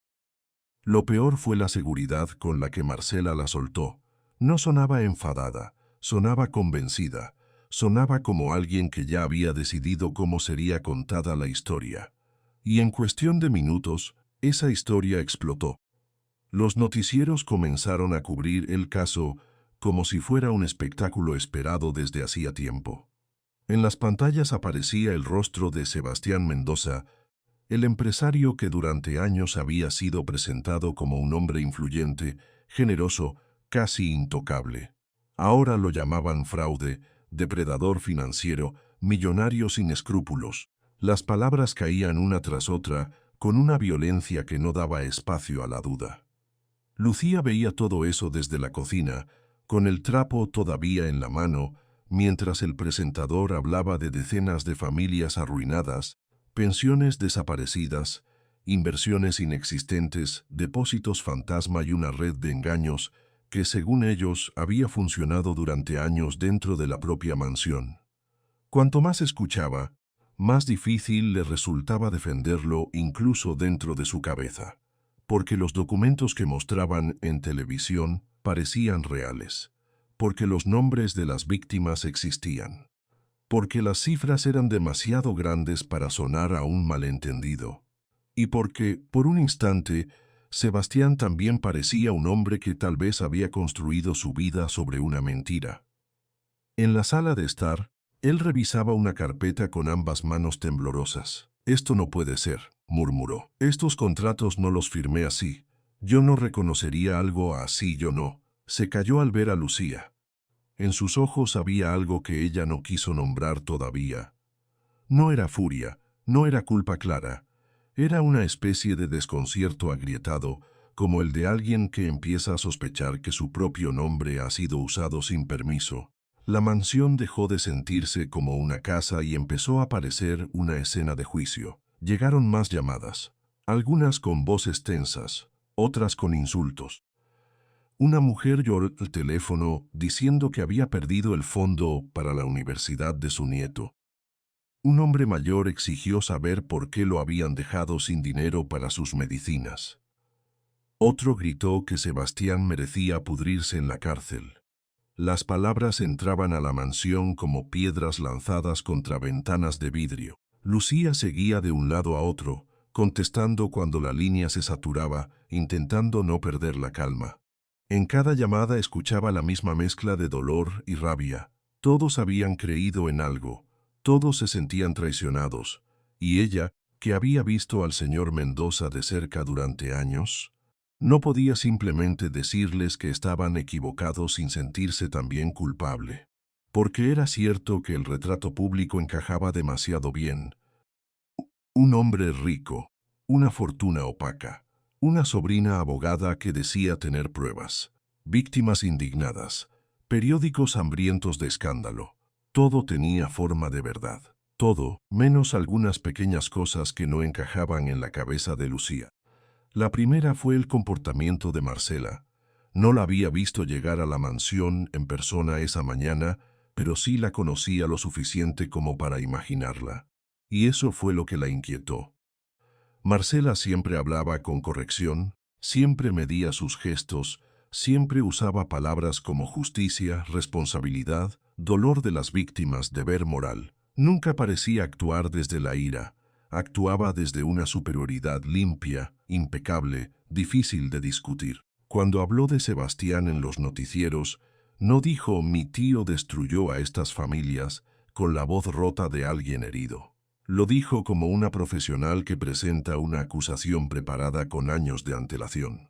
Lo peor fue la seguridad con la que Marcela la soltó. No sonaba enfadada, sonaba convencida, sonaba como alguien que ya había decidido cómo sería contada la historia. Y en cuestión de minutos, esa historia explotó. Los noticieros comenzaron a cubrir el caso como si fuera un espectáculo esperado desde hacía tiempo. En las pantallas aparecía el rostro de Sebastián Mendoza, el empresario que durante años había sido presentado como un hombre influyente, generoso, casi intocable. Ahora lo llamaban fraude, depredador financiero, millonario sin escrúpulos. Las palabras caían una tras otra, con una violencia que no daba espacio a la duda. Lucía veía todo eso desde la cocina, con el trapo todavía en la mano, mientras el presentador hablaba de decenas de familias arruinadas, pensiones desaparecidas, inversiones inexistentes, depósitos fantasma y una red de engaños que, según ellos, había funcionado durante años dentro de la propia mansión. Cuanto más escuchaba, más difícil le resultaba defenderlo incluso dentro de su cabeza, porque los documentos que mostraban en televisión parecían reales, porque los nombres de las víctimas existían, porque las cifras eran demasiado grandes para sonar a un malentendido, y porque, por un instante, Sebastián también parecía un hombre que tal vez había construido su vida sobre una mentira. En la sala de estar, él revisaba una carpeta con ambas manos temblorosas. «Esto no puede ser», murmuró. «Estos contratos no los firmé así. Yo no reconocería algo así, yo no». Se calló al ver a Lucía. En sus ojos había algo que ella no quiso nombrar todavía. No era furia, no era culpa clara. Era una especie de desconcierto agrietado, como el de alguien que empieza a sospechar que su propio nombre ha sido usado sin permiso. La mansión dejó de sentirse como una casa y empezó a parecer una escena de juicio. Llegaron más llamadas, algunas con voces tensas, otras con insultos. Una mujer lloró al teléfono diciendo que había perdido el fondo para la universidad de su nieto. Un hombre mayor exigió saber por qué lo habían dejado sin dinero para sus medicinas. Otro gritó que Sebastián merecía pudrirse en la cárcel. Las palabras entraban a la mansión como piedras lanzadas contra ventanas de vidrio. Lucía seguía de un lado a otro, contestando cuando la línea se saturaba, intentando no perder la calma. En cada llamada escuchaba la misma mezcla de dolor y rabia. Todos habían creído en algo, todos se sentían traicionados, y ella, que había visto al señor Mendoza de cerca durante años, no podía simplemente decirles que estaban equivocados sin sentirse también culpable. Porque era cierto que el retrato público encajaba demasiado bien. Un hombre rico, una fortuna opaca, una sobrina abogada que decía tener pruebas, víctimas indignadas, periódicos hambrientos de escándalo. Todo tenía forma de verdad. Todo, menos algunas pequeñas cosas que no encajaban en la cabeza de Lucía. La primera fue el comportamiento de Marcela. No la había visto llegar a la mansión en persona esa mañana, pero sí la conocía lo suficiente como para imaginarla. Y eso fue lo que la inquietó. Marcela siempre hablaba con corrección, siempre medía sus gestos, siempre usaba palabras como justicia, responsabilidad, dolor de las víctimas, deber moral. Nunca parecía actuar desde la ira. Actuaba desde una superioridad limpia, impecable, difícil de discutir. Cuando habló de Sebastián en los noticieros, no dijo «mi tío destruyó a estas familias» con la voz rota de alguien herido. Lo dijo como una profesional que presenta una acusación preparada con años de antelación.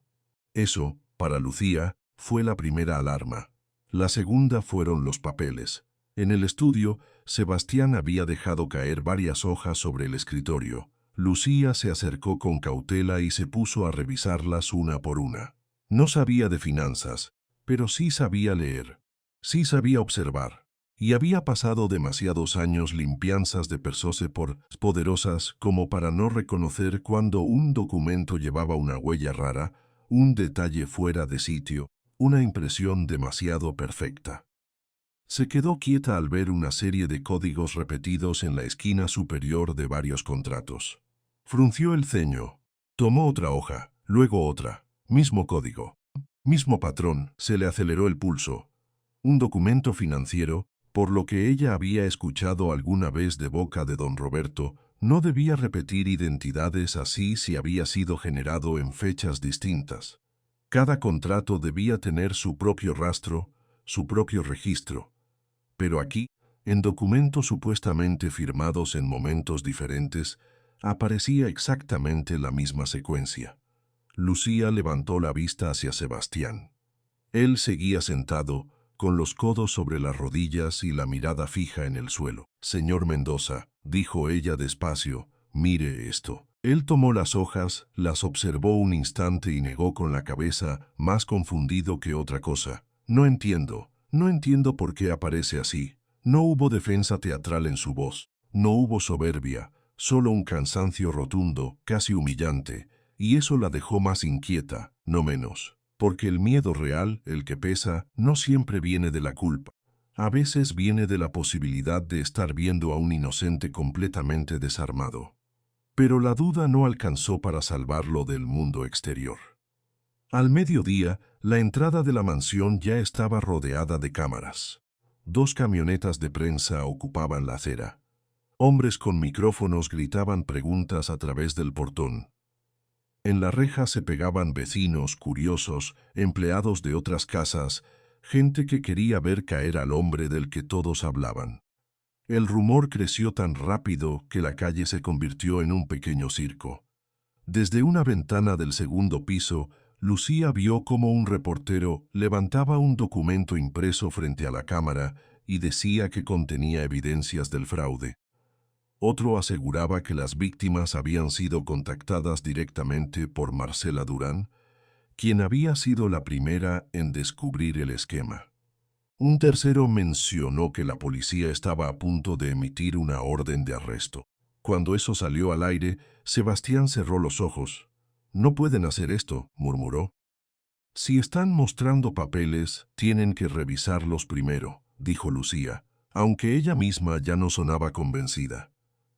Eso, para Lucía, fue la primera alarma. La segunda fueron los papeles. En el estudio, Sebastián había dejado caer varias hojas sobre el escritorio. Lucía se acercó con cautela y se puso a revisarlas una por una. No sabía de finanzas, pero sí sabía leer. Sí sabía observar. Y había pasado demasiados años limpianzas de persona por poderosas como para no reconocer cuando un documento llevaba una huella rara, un detalle fuera de sitio, una impresión demasiado perfecta. Se quedó quieta al ver una serie de códigos repetidos en la esquina superior de varios contratos. Frunció el ceño. Tomó otra hoja, luego otra. Mismo código. Mismo patrón. Se le aceleró el pulso. Un documento financiero, por lo que ella había escuchado alguna vez de boca de don Roberto, no debía repetir identidades así si había sido generado en fechas distintas. Cada contrato debía tener su propio rastro, su propio registro. Pero aquí, en documentos supuestamente firmados en momentos diferentes, aparecía exactamente la misma secuencia. Lucía levantó la vista hacia Sebastián. Él seguía sentado, con los codos sobre las rodillas y la mirada fija en el suelo. «Señor Mendoza», dijo ella despacio, «mire esto». Él tomó las hojas, las observó un instante y negó con la cabeza, más confundido que otra cosa. «No entiendo por qué aparece así». No hubo defensa teatral en su voz, no hubo soberbia, solo un cansancio rotundo, casi humillante, y eso la dejó más inquieta, no menos. Porque el miedo real, el que pesa, no siempre viene de la culpa. A veces viene de la posibilidad de estar viendo a un inocente completamente desarmado. Pero la duda no alcanzó para salvarlo del mundo exterior. Al mediodía, la entrada de la mansión ya estaba rodeada de cámaras. 2 camionetas de prensa ocupaban la acera. Hombres con micrófonos gritaban preguntas a través del portón. En la reja se pegaban vecinos, curiosos, empleados de otras casas, gente que quería ver caer al hombre del que todos hablaban. El rumor creció tan rápido que la calle se convirtió en un pequeño circo. Desde una ventana del segundo piso, Lucía vio cómo un reportero levantaba un documento impreso frente a la cámara y decía que contenía evidencias del fraude. Otro aseguraba que las víctimas habían sido contactadas directamente por Marcela Durán, quien había sido la primera en descubrir el esquema. Un tercero mencionó que la policía estaba a punto de emitir una orden de arresto. Cuando eso salió al aire, Sebastián cerró los ojos. «No pueden hacer esto», murmuró. «Si están mostrando papeles, tienen que revisarlos primero», dijo Lucía, aunque ella misma ya no sonaba convencida.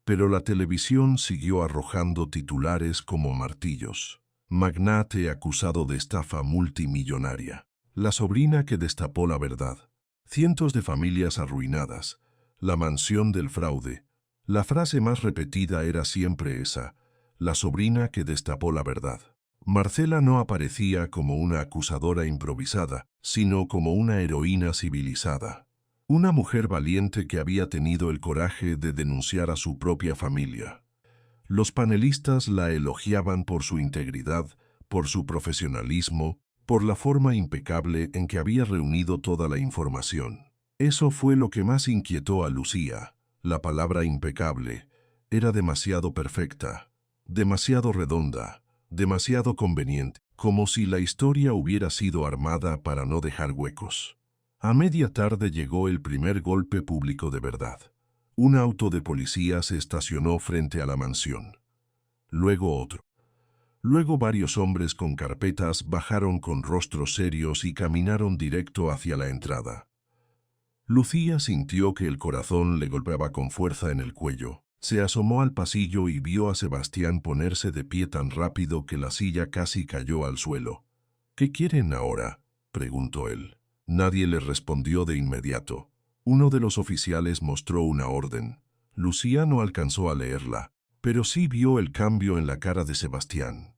Pero la televisión siguió arrojando titulares como martillos. Magnate acusado de estafa multimillonaria. La sobrina que destapó la verdad. Cientos de familias arruinadas. La mansión del fraude. La frase más repetida era siempre esa: la sobrina que destapó la verdad. Marcela no aparecía como una acusadora improvisada, sino como una heroína civilizada. Una mujer valiente que había tenido el coraje de denunciar a su propia familia. Los panelistas la elogiaban por su integridad, por su profesionalismo, por la forma impecable en que había reunido toda la información. Eso fue lo que más inquietó a Lucía. La palabra impecable era demasiado perfecta, demasiado redonda, demasiado conveniente, como si la historia hubiera sido armada para no dejar huecos. A media tarde llegó el primer golpe público de verdad. Un auto de policía se estacionó frente a la mansión. Luego otro. Luego varios hombres con carpetas bajaron con rostros serios y caminaron directo hacia la entrada. Lucía sintió que el corazón le golpeaba con fuerza en el cuello. Se asomó al pasillo y vio a Sebastián ponerse de pie tan rápido que la silla casi cayó al suelo. «¿Qué quieren ahora?», preguntó él. Nadie le respondió de inmediato. Uno de los oficiales mostró una orden. Lucía no alcanzó a leerla, pero sí vio el cambio en la cara de Sebastián.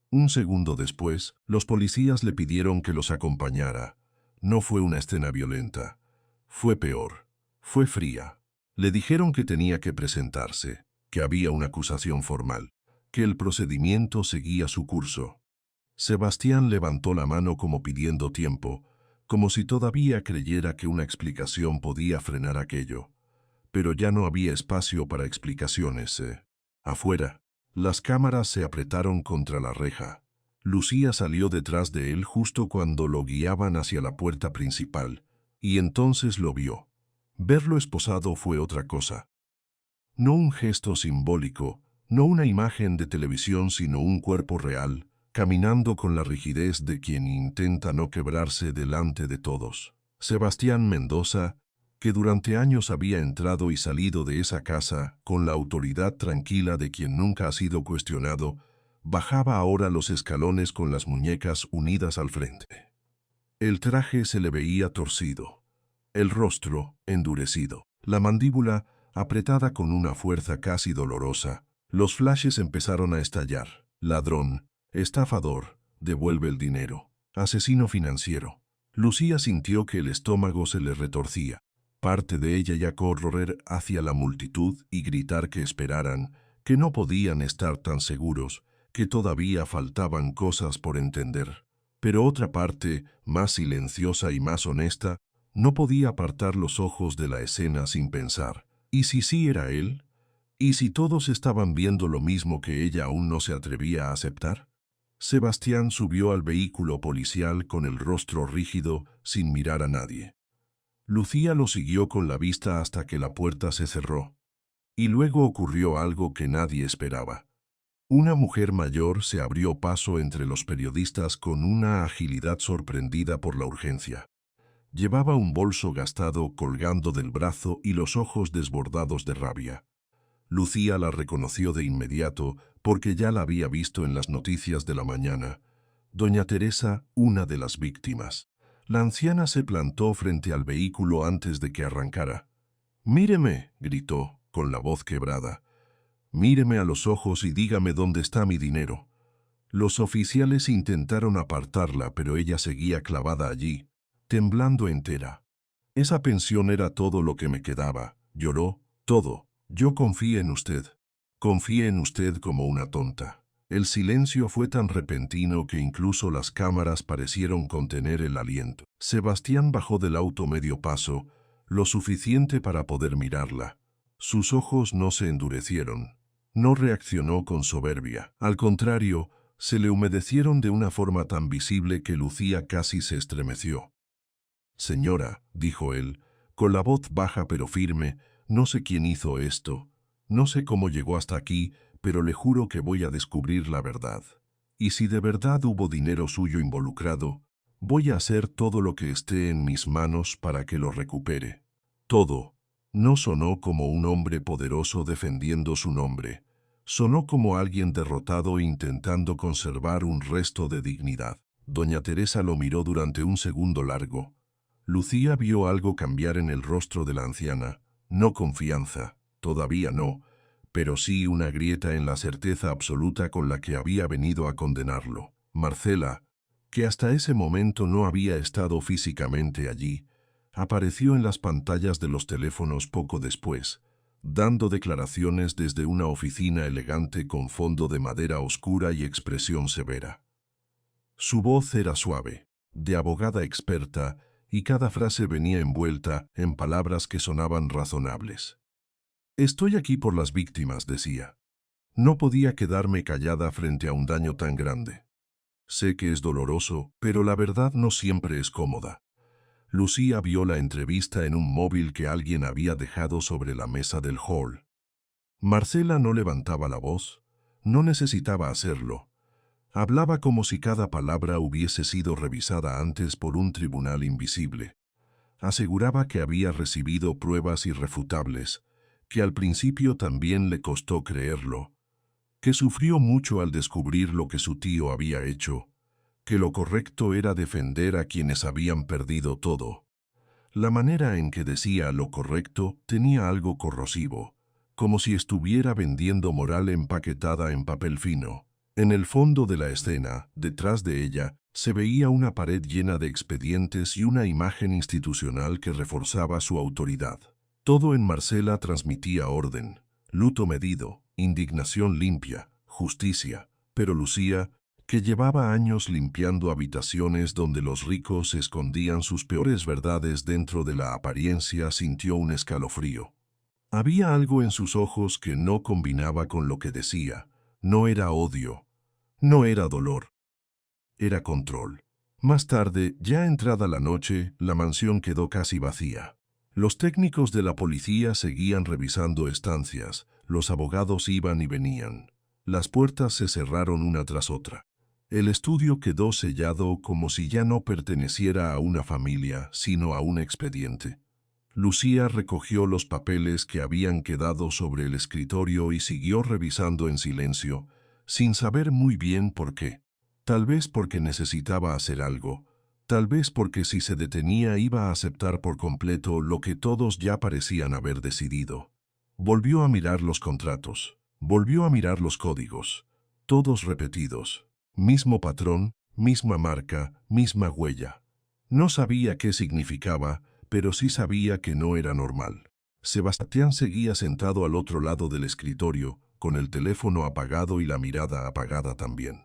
Un segundo después, los policías le pidieron que los acompañara. No fue una escena violenta. Fue peor. Fue fría. Le dijeron que tenía que presentarse, que había una acusación formal, que el procedimiento seguía su curso. Sebastián levantó la mano como pidiendo tiempo, como si todavía creyera que una explicación podía frenar aquello. Pero ya no había espacio para explicaciones. Afuera, las cámaras se apretaron contra la reja. Lucía salió detrás de él justo cuando lo guiaban hacia la puerta principal, y entonces lo vio. Verlo esposado fue otra cosa. No un gesto simbólico, no una imagen de televisión, sino un cuerpo real, caminando con la rigidez de quien intenta no quebrarse delante de todos. Sebastián Mendoza, que durante años había entrado y salido de esa casa con la autoridad tranquila de quien nunca ha sido cuestionado, bajaba ahora los escalones con las muñecas unidas al frente. El traje se le veía torcido, el rostro endurecido, la mandíbula apretada con una fuerza casi dolorosa. Los flashes empezaron a estallar. Ladrón, estafador, devuelve el dinero, asesino financiero. Lucía sintió que el estómago se le retorcía. Parte de ella ya correr hacia la multitud y gritar que esperaran, que no podían estar tan seguros, que todavía faltaban cosas por entender. Pero otra parte, más silenciosa y más honesta, no podía apartar los ojos de la escena sin pensar. ¿Y si sí era él? ¿Y si todos estaban viendo lo mismo que ella aún no se atrevía a aceptar? Sebastián subió al vehículo policial con el rostro rígido, sin mirar a nadie. Lucía lo siguió con la vista hasta que la puerta se cerró. Y luego ocurrió algo que nadie esperaba. Una mujer mayor se abrió paso entre los periodistas con una agilidad sorprendida por la urgencia. Llevaba un bolso gastado colgando del brazo y los ojos desbordados de rabia. Lucía la reconoció de inmediato porque ya la había visto en las noticias de la mañana. Doña Teresa, una de las víctimas. La anciana se plantó frente al vehículo antes de que arrancara. «Míreme», gritó, con la voz quebrada. «Míreme a los ojos y dígame dónde está mi dinero». Los oficiales intentaron apartarla, pero ella seguía clavada allí, temblando entera. «Esa pensión era todo lo que me quedaba», lloró, «todo. Yo confié en usted. Confié en usted como una tonta». El silencio fue tan repentino que incluso las cámaras parecieron contener el aliento. Sebastián bajó del auto medio paso, lo suficiente para poder mirarla. Sus ojos no se endurecieron. No reaccionó con soberbia. Al contrario, se le humedecieron de una forma tan visible que Lucía casi se estremeció. «Señora», dijo él, con la voz baja pero firme, «no sé quién hizo esto. No sé cómo llegó hasta aquí, pero le juro que voy a descubrir la verdad. Y si de verdad hubo dinero suyo involucrado, voy a hacer todo lo que esté en mis manos para que lo recupere». Todo. No sonó como un hombre poderoso defendiendo su nombre. Sonó como alguien derrotado intentando conservar un resto de dignidad. Doña Teresa lo miró durante un segundo largo. Lucía vio algo cambiar en el rostro de la anciana. No confianza, todavía no, pero sí una grieta en la certeza absoluta con la que había venido a condenarlo. Marcela, que hasta ese momento no había estado físicamente allí, apareció en las pantallas de los teléfonos poco después, dando declaraciones desde una oficina elegante con fondo de madera oscura y expresión severa. Su voz era suave, de abogada experta, y cada frase venía envuelta en palabras que sonaban razonables. «Estoy aquí por las víctimas», decía. «No podía quedarme callada frente a un daño tan grande. Sé que es doloroso, pero la verdad no siempre es cómoda». Lucía vio la entrevista en un móvil que alguien había dejado sobre la mesa del hall. Marcela no levantaba la voz, no necesitaba hacerlo. Hablaba como si cada palabra hubiese sido revisada antes por un tribunal invisible. Aseguraba que había recibido pruebas irrefutables, que al principio también le costó creerlo, que sufrió mucho al descubrir lo que su tío había hecho, que lo correcto era defender a quienes habían perdido todo. La manera en que decía lo correcto tenía algo corrosivo, como si estuviera vendiendo moral empaquetada en papel fino. En el fondo de la escena, detrás de ella, se veía una pared llena de expedientes y una imagen institucional que reforzaba su autoridad. Todo en Marcela transmitía orden, luto medido, indignación limpia, justicia, pero Lucía, que llevaba años limpiando habitaciones donde los ricos escondían sus peores verdades dentro de la apariencia, sintió un escalofrío. Había algo en sus ojos que no combinaba con lo que decía. No era odio, no era dolor, era control. Más tarde, ya entrada la noche, la mansión quedó casi vacía. Los técnicos de la policía seguían revisando estancias, los abogados iban y venían. Las puertas se cerraron una tras otra. El estudio quedó sellado como si ya no perteneciera a una familia, sino a un expediente. Lucía recogió los papeles que habían quedado sobre el escritorio y siguió revisando en silencio, sin saber muy bien por qué. Tal vez porque necesitaba hacer algo, tal vez porque si se detenía iba a aceptar por completo lo que todos ya parecían haber decidido. Volvió a mirar los contratos, volvió a mirar los códigos, todos repetidos. Mismo patrón, misma marca, misma huella. No sabía qué significaba, pero sí sabía que no era normal. Sebastián seguía sentado al otro lado del escritorio, con el teléfono apagado y la mirada apagada también.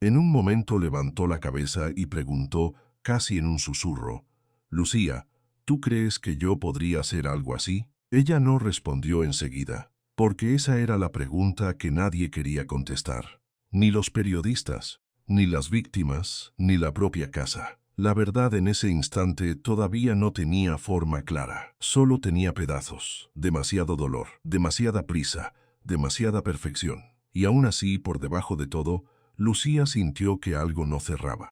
En un momento levantó la cabeza y preguntó, casi en un susurro, «Lucía, ¿tú crees que yo podría hacer algo así?» Ella no respondió enseguida, porque esa era la pregunta que nadie quería contestar. Ni los periodistas, ni las víctimas, ni la propia casa. La verdad en ese instante todavía no tenía forma clara. Solo tenía pedazos, demasiado dolor, demasiada prisa, demasiada perfección. Y aún así, por debajo de todo, Lucía sintió que algo no cerraba.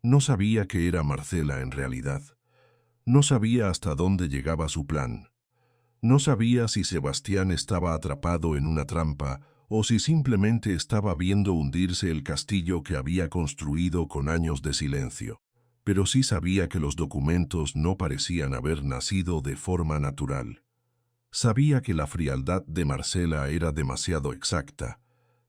No sabía que era Marcela en realidad. No sabía hasta dónde llegaba su plan. No sabía si Sebastián estaba atrapado en una trampa o si simplemente estaba viendo hundirse el castillo que había construido con años de silencio. Pero sí sabía que los documentos no parecían haber nacido de forma natural. Sabía que la frialdad de Marcela era demasiado exacta.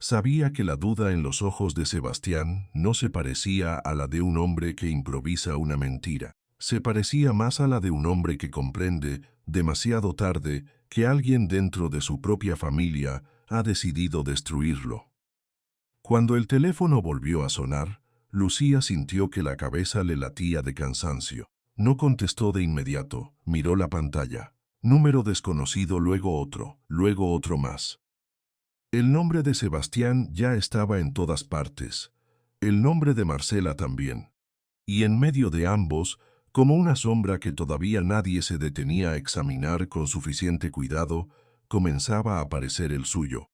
Sabía que la duda en los ojos de Sebastián no se parecía a la de un hombre que improvisa una mentira. Se parecía más a la de un hombre que comprende, demasiado tarde, que alguien dentro de su propia familia ha decidido destruirlo. Cuando el teléfono volvió a sonar, Lucía sintió que la cabeza le latía de cansancio. No contestó de inmediato, miró la pantalla. Número desconocido, luego otro más. El nombre de Sebastián ya estaba en todas partes. El nombre de Marcela también. Y en medio de ambos, como una sombra que todavía nadie se detenía a examinar con suficiente cuidado, comenzaba a aparecer el suyo.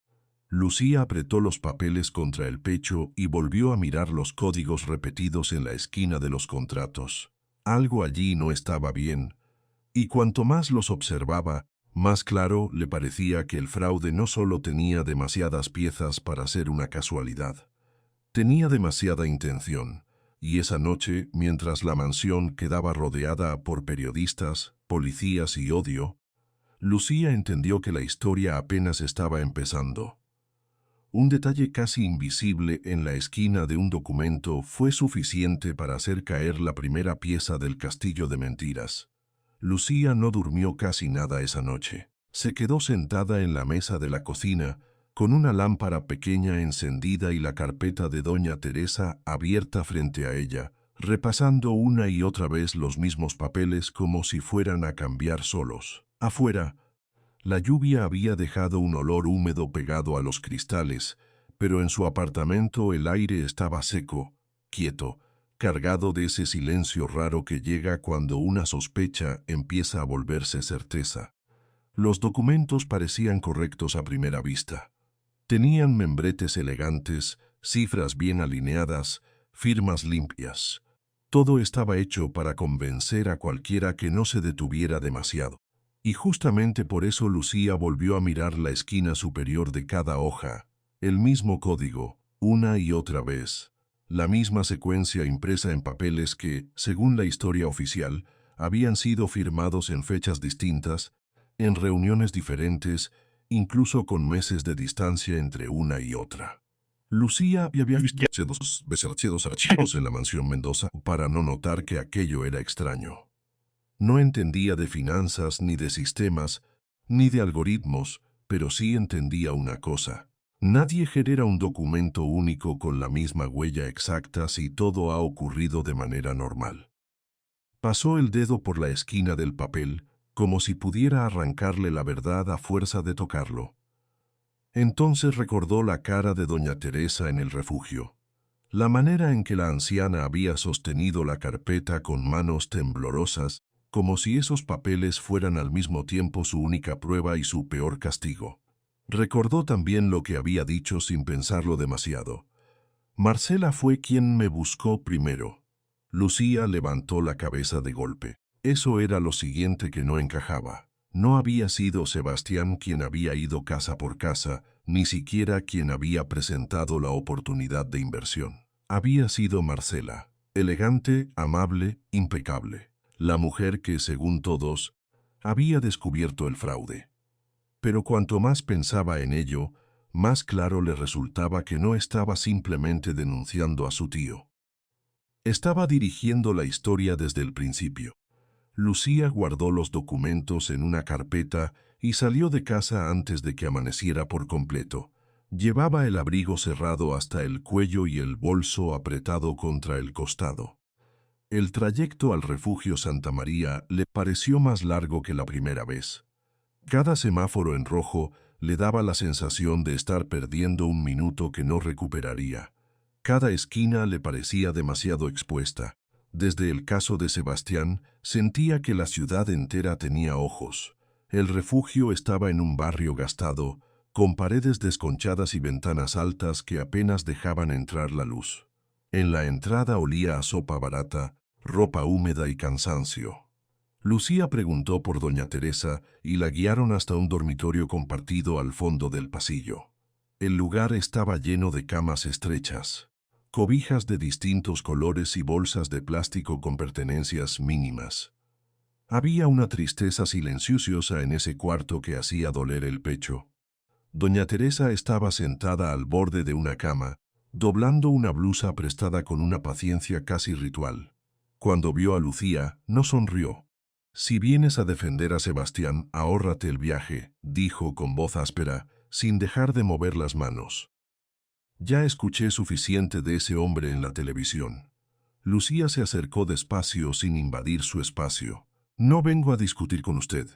Lucía apretó los papeles contra el pecho y volvió a mirar los códigos repetidos en la esquina de los contratos. Algo allí no estaba bien, y cuanto más los observaba, más claro le parecía que el fraude no solo tenía demasiadas piezas para ser una casualidad. Tenía demasiada intención, y esa noche, mientras la mansión quedaba rodeada por periodistas, policías y odio, Lucía entendió que la historia apenas estaba empezando. Un detalle casi invisible en la esquina de un documento fue suficiente para hacer caer la primera pieza del castillo de mentiras. Lucía no durmió casi nada esa noche. Se quedó sentada en la mesa de la cocina, con una lámpara pequeña encendida y la carpeta de doña Teresa abierta frente a ella, repasando una y otra vez los mismos papeles como si fueran a cambiar solos. Afuera, la lluvia había dejado un olor húmedo pegado a los cristales, pero en su apartamento el aire estaba seco, quieto, cargado de ese silencio raro que llega cuando una sospecha empieza a volverse certeza. Los documentos parecían correctos a primera vista. Tenían membretes elegantes, cifras bien alineadas, firmas limpias. Todo estaba hecho para convencer a cualquiera que no se detuviera demasiado. Y justamente por eso Lucía volvió a mirar la esquina superior de cada hoja. El mismo código, una y otra vez. La misma secuencia impresa en papeles que, según la historia oficial, habían sido firmados en fechas distintas, en reuniones diferentes, incluso con meses de distancia entre una y otra. Lucía había visto dos veces archivos en la mansión Mendoza para no notar que aquello era extraño. No entendía de finanzas, ni de sistemas, ni de algoritmos, pero sí entendía una cosa. Nadie genera un documento único con la misma huella exacta si todo ha ocurrido de manera normal. Pasó el dedo por la esquina del papel, como si pudiera arrancarle la verdad a fuerza de tocarlo. Entonces recordó la cara de doña Teresa en el refugio. La manera en que la anciana había sostenido la carpeta con manos temblorosas, como si esos papeles fueran al mismo tiempo su única prueba y su peor castigo. Recordó también lo que había dicho sin pensarlo demasiado. Marcela fue quien me buscó primero. Lucía levantó la cabeza de golpe. Eso era lo siguiente que no encajaba. No había sido Sebastián quien había ido casa por casa, ni siquiera quien había presentado la oportunidad de inversión. Había sido Marcela, elegante, amable, impecable. La mujer que, según todos, había descubierto el fraude. Pero cuanto más pensaba en ello, más claro le resultaba que no estaba simplemente denunciando a su tío. Estaba dirigiendo la historia desde el principio. Lucía guardó los documentos en una carpeta y salió de casa antes de que amaneciera por completo. Llevaba el abrigo cerrado hasta el cuello y el bolso apretado contra el costado. El trayecto al refugio Santa María le pareció más largo que la primera vez. Cada semáforo en rojo le daba la sensación de estar perdiendo un minuto que no recuperaría. Cada esquina le parecía demasiado expuesta. Desde el caso de Sebastián, sentía que la ciudad entera tenía ojos. El refugio estaba en un barrio gastado, con paredes desconchadas y ventanas altas que apenas dejaban entrar la luz. En la entrada olía a sopa barata, ropa húmeda y cansancio. Lucía preguntó por doña Teresa y la guiaron hasta un dormitorio compartido al fondo del pasillo. El lugar estaba lleno de camas estrechas, cobijas de distintos colores y bolsas de plástico con pertenencias mínimas. Había una tristeza silenciosa en ese cuarto que hacía doler el pecho. Doña Teresa estaba sentada al borde de una cama, doblando una blusa prestada con una paciencia casi ritual. Cuando vio a Lucía, no sonrió. «Si vienes a defender a Sebastián, ahórrate el viaje», dijo con voz áspera, sin dejar de mover las manos. «Ya escuché suficiente de ese hombre en la televisión». Lucía se acercó despacio sin invadir su espacio. «No vengo a discutir con usted.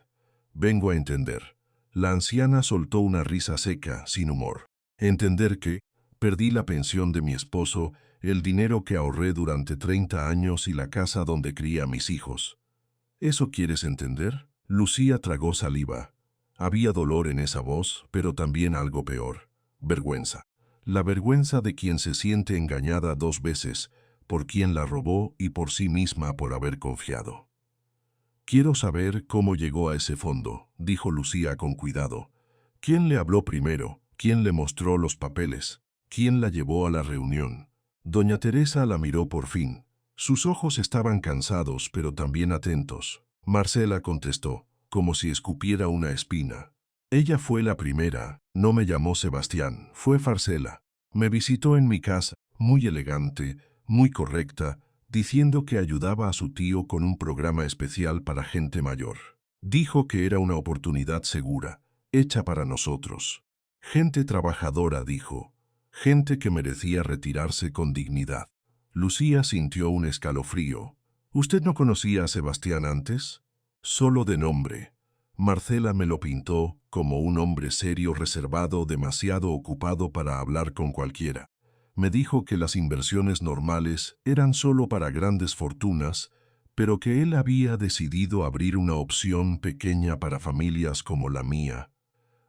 Vengo a entender». La anciana soltó una risa seca, sin humor. «Entender que perdí la pensión de mi esposo, el dinero que ahorré durante 30 años y la casa donde crié a mis hijos. ¿Eso quieres entender?» Lucía tragó saliva. Había dolor en esa voz, pero también algo peor. Vergüenza. La vergüenza de quien se siente engañada 2 veces, por quien la robó y por sí misma por haber confiado. «Quiero saber cómo llegó a ese fondo», dijo Lucía con cuidado. «¿Quién le habló primero? ¿Quién le mostró los papeles? ¿Quién la llevó a la reunión?» Doña Teresa la miró por fin. Sus ojos estaban cansados, pero también atentos. Marcela contestó, como si escupiera una espina. «Ella fue la primera, no me llamó Sebastián, fue Farcela. Me visitó en mi casa, muy elegante, muy correcta, diciendo que ayudaba a su tío con un programa especial para gente mayor. Dijo que era una oportunidad segura, hecha para nosotros. Gente trabajadora, dijo. Gente que merecía retirarse con dignidad». Lucía sintió un escalofrío. «¿Usted no conocía a Sebastián antes?» «Solo de nombre. Marcela me lo pintó como un hombre serio, reservado, demasiado ocupado para hablar con cualquiera. Me dijo que las inversiones normales eran solo para grandes fortunas, pero que él había decidido abrir una opción pequeña para familias como la mía.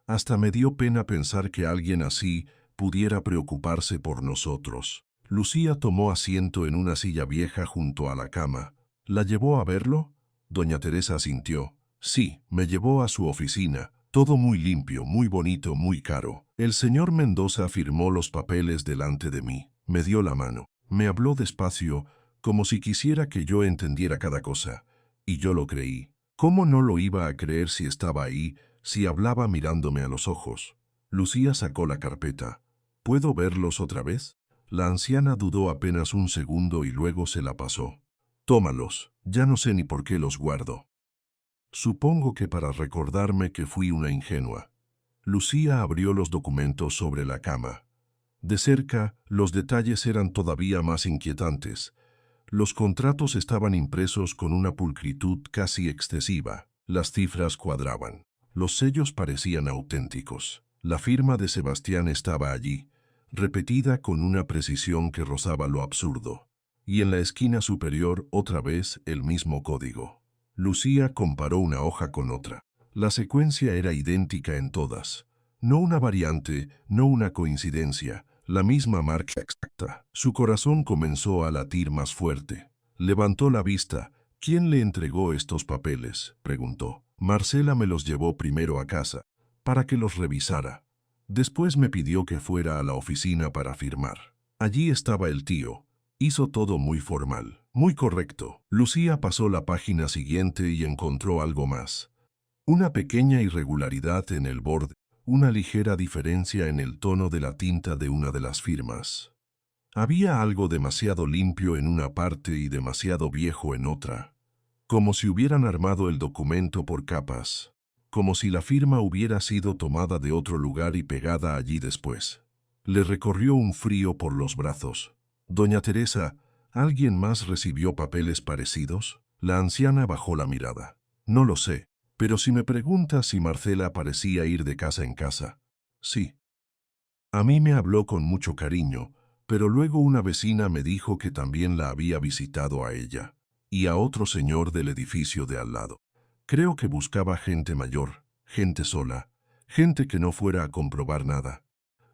Hasta me dio pena pensar que alguien así pudiera preocuparse por nosotros». Lucía tomó asiento en una silla vieja junto a la cama. «¿La llevó a verlo?» Doña Teresa asintió. «Sí, me llevó a su oficina. Todo muy limpio, muy bonito, muy caro. El señor Mendoza firmó los papeles delante de mí. Me dio la mano. Me habló despacio, como si quisiera que yo entendiera cada cosa. Y yo lo creí. ¿Cómo no lo iba a creer si estaba ahí, si hablaba mirándome a los ojos?» Lucía sacó la carpeta. «¿Puedo verlos otra vez?» La anciana dudó apenas un segundo y luego se la pasó. «Tómalos, ya no sé ni por qué los guardo. Supongo que para recordarme que fui una ingenua». Lucía abrió los documentos sobre la cama. De cerca, los detalles eran todavía más inquietantes. Los contratos estaban impresos con una pulcritud casi excesiva. Las cifras cuadraban. Los sellos parecían auténticos. La firma de Sebastián estaba allí, repetida con una precisión que rozaba lo absurdo. Y en la esquina superior, otra vez, el mismo código. Lucía comparó una hoja con otra. La secuencia era idéntica en todas. No una variante, no una coincidencia, la misma marca exacta. Su corazón comenzó a latir más fuerte. Levantó la vista. «¿Quién le entregó estos papeles?», preguntó. «Marcela me los llevó primero a casa, para que los revisara. Después me pidió que fuera a la oficina para firmar. Allí estaba el tío. Hizo todo muy formal, muy correcto». Lucía pasó la página siguiente y encontró algo más. Una pequeña irregularidad en el borde, una ligera diferencia en el tono de la tinta de una de las firmas. Había algo demasiado limpio en una parte y demasiado viejo en otra, como si hubieran armado el documento por capas. como si la firma hubiera sido tomada de otro lugar y pegada allí después. Le recorrió un frío por los brazos. Doña Teresa, ¿alguien más recibió papeles parecidos? La anciana bajó la mirada. No lo sé, pero si me preguntas si Marcela parecía ir de casa en casa. Sí. A mí me habló con mucho cariño, pero luego una vecina me dijo que también la había visitado a ella y a otro señor del edificio de al lado. Creo que buscaba gente mayor, gente sola, gente que no fuera a comprobar nada.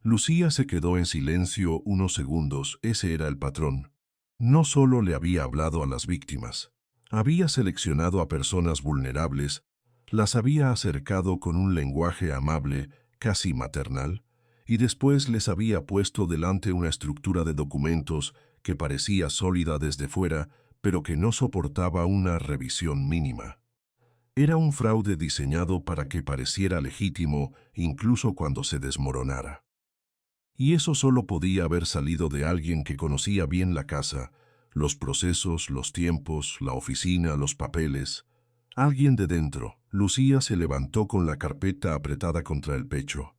Lucía se quedó en silencio unos segundos. Ese era el patrón. No solo le había hablado a las víctimas, había seleccionado a personas vulnerables, las había acercado con un lenguaje amable, casi maternal, y después les había puesto delante una estructura de documentos que parecía sólida desde fuera, pero que no soportaba una revisión mínima. Era un fraude diseñado para que pareciera legítimo incluso cuando se desmoronara. Y eso solo podía haber salido de alguien que conocía bien la casa, los procesos, los tiempos, la oficina, los papeles. Alguien de dentro. Lucía se levantó con la carpeta apretada contra el pecho.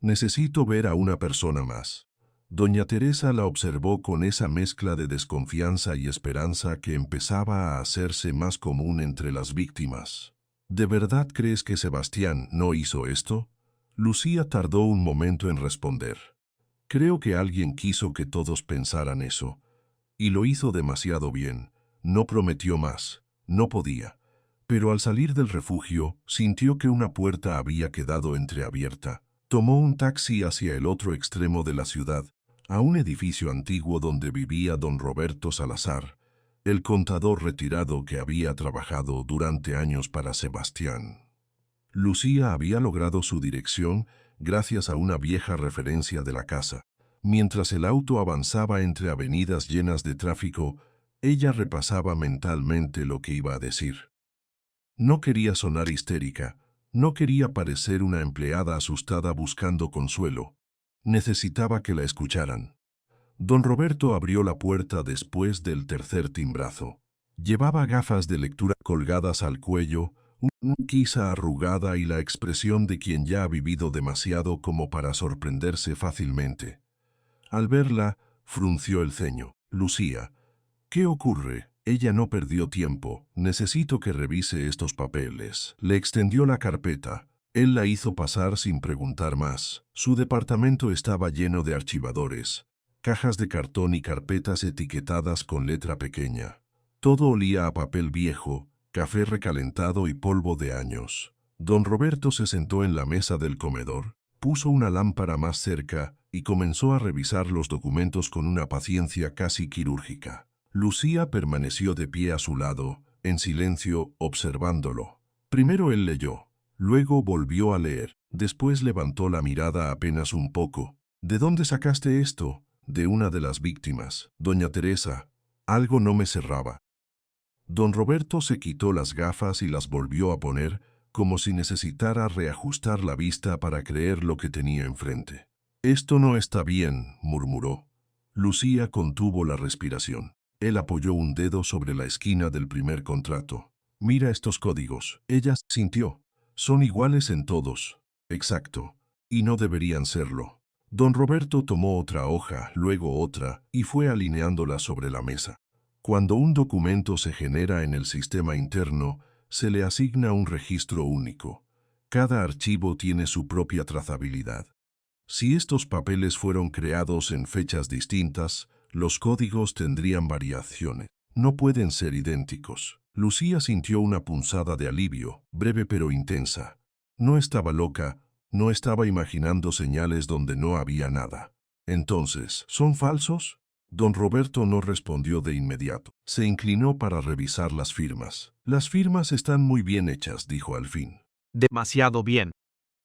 Necesito ver a una persona más. Doña Teresa la observó con esa mezcla de desconfianza y esperanza que empezaba a hacerse más común entre las víctimas. ¿De verdad crees que Sebastián no hizo esto? Lucía tardó un momento en responder. Creo que alguien quiso que todos pensaran eso. Y lo hizo demasiado bien. No prometió más. No podía. Pero al salir del refugio, sintió que una puerta había quedado entreabierta. Tomó un taxi hacia el otro extremo de la ciudad, a un edificio antiguo donde vivía don Roberto Salazar, el contador retirado que había trabajado durante años para Sebastián. Lucía había logrado su dirección gracias a una vieja referencia de la casa. Mientras el auto avanzaba entre avenidas llenas de tráfico, ella repasaba mentalmente lo que iba a decir. No quería sonar histérica, no quería parecer una empleada asustada buscando consuelo. Necesitaba que la escucharan. Don Roberto abrió la puerta después del tercer timbrazo. Llevaba gafas de lectura colgadas al cuello, una quisa arrugada y la expresión de quien ya ha vivido demasiado como para sorprenderse fácilmente. Al verla, frunció el ceño. Lucía, ¿qué ocurre? Ella no perdió tiempo. Necesito que revise estos papeles. Le extendió la carpeta. Él la hizo pasar sin preguntar más. Su departamento estaba lleno de archivadores, cajas de cartón y carpetas etiquetadas con letra pequeña. Todo olía a papel viejo, café recalentado y polvo de años. Don Roberto se sentó en la mesa del comedor, puso una lámpara más cerca y comenzó a revisar los documentos con una paciencia casi quirúrgica. Lucía permaneció de pie a su lado, en silencio, observándolo. Primero él leyó, luego volvió a leer, después levantó la mirada apenas un poco. ¿De dónde sacaste esto? De una de las víctimas, doña Teresa. Algo no me cerraba. Don Roberto se quitó las gafas y las volvió a poner, como si necesitara reajustar la vista para creer lo que tenía enfrente. Esto no está bien, murmuró. Lucía contuvo la respiración. Él apoyó un dedo sobre la esquina del primer contrato. Mira estos códigos. Ella sintió. Son iguales en todos. Exacto. Y no deberían serlo. Don Roberto tomó otra hoja, luego otra, y fue alineándolas sobre la mesa. Cuando un documento se genera en el sistema interno, se le asigna un registro único. Cada archivo tiene su propia trazabilidad. Si estos papeles fueron creados en fechas distintas, los códigos tendrían variaciones. No pueden ser idénticos. Lucía sintió una punzada de alivio, breve pero intensa. No estaba loca, no estaba imaginando señales donde no había nada. Entonces, ¿son falsos? Don Roberto no respondió de inmediato. Se inclinó para revisar las firmas. Las firmas están muy bien hechas, dijo al fin. Demasiado bien.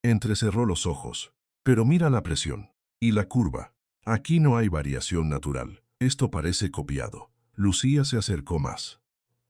Entrecerró los ojos. Pero mira la presión. Y la curva. Aquí no hay variación natural. Esto parece copiado. Lucía se acercó más.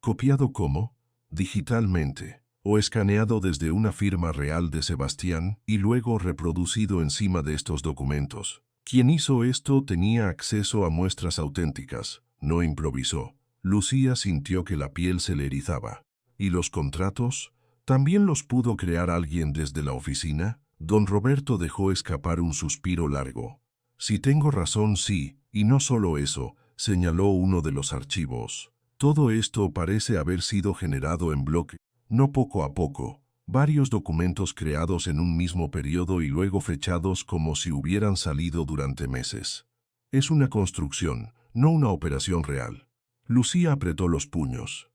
¿Copiado cómo? Digitalmente. O escaneado desde una firma real de Sebastián y luego reproducido encima de estos documentos. Quien hizo esto tenía acceso a muestras auténticas. No improvisó. Lucía sintió que la piel se le erizaba. ¿Y los contratos? ¿También los pudo crear alguien desde la oficina? Don Roberto dejó escapar un suspiro largo. Si tengo razón, sí, y no solo eso, señaló uno de los archivos. Todo esto parece haber sido generado en bloque, no poco a poco. Varios documentos creados en un mismo periodo y luego fechados como si hubieran salido durante meses. Es una construcción, no una operación real. Lucía apretó los puños.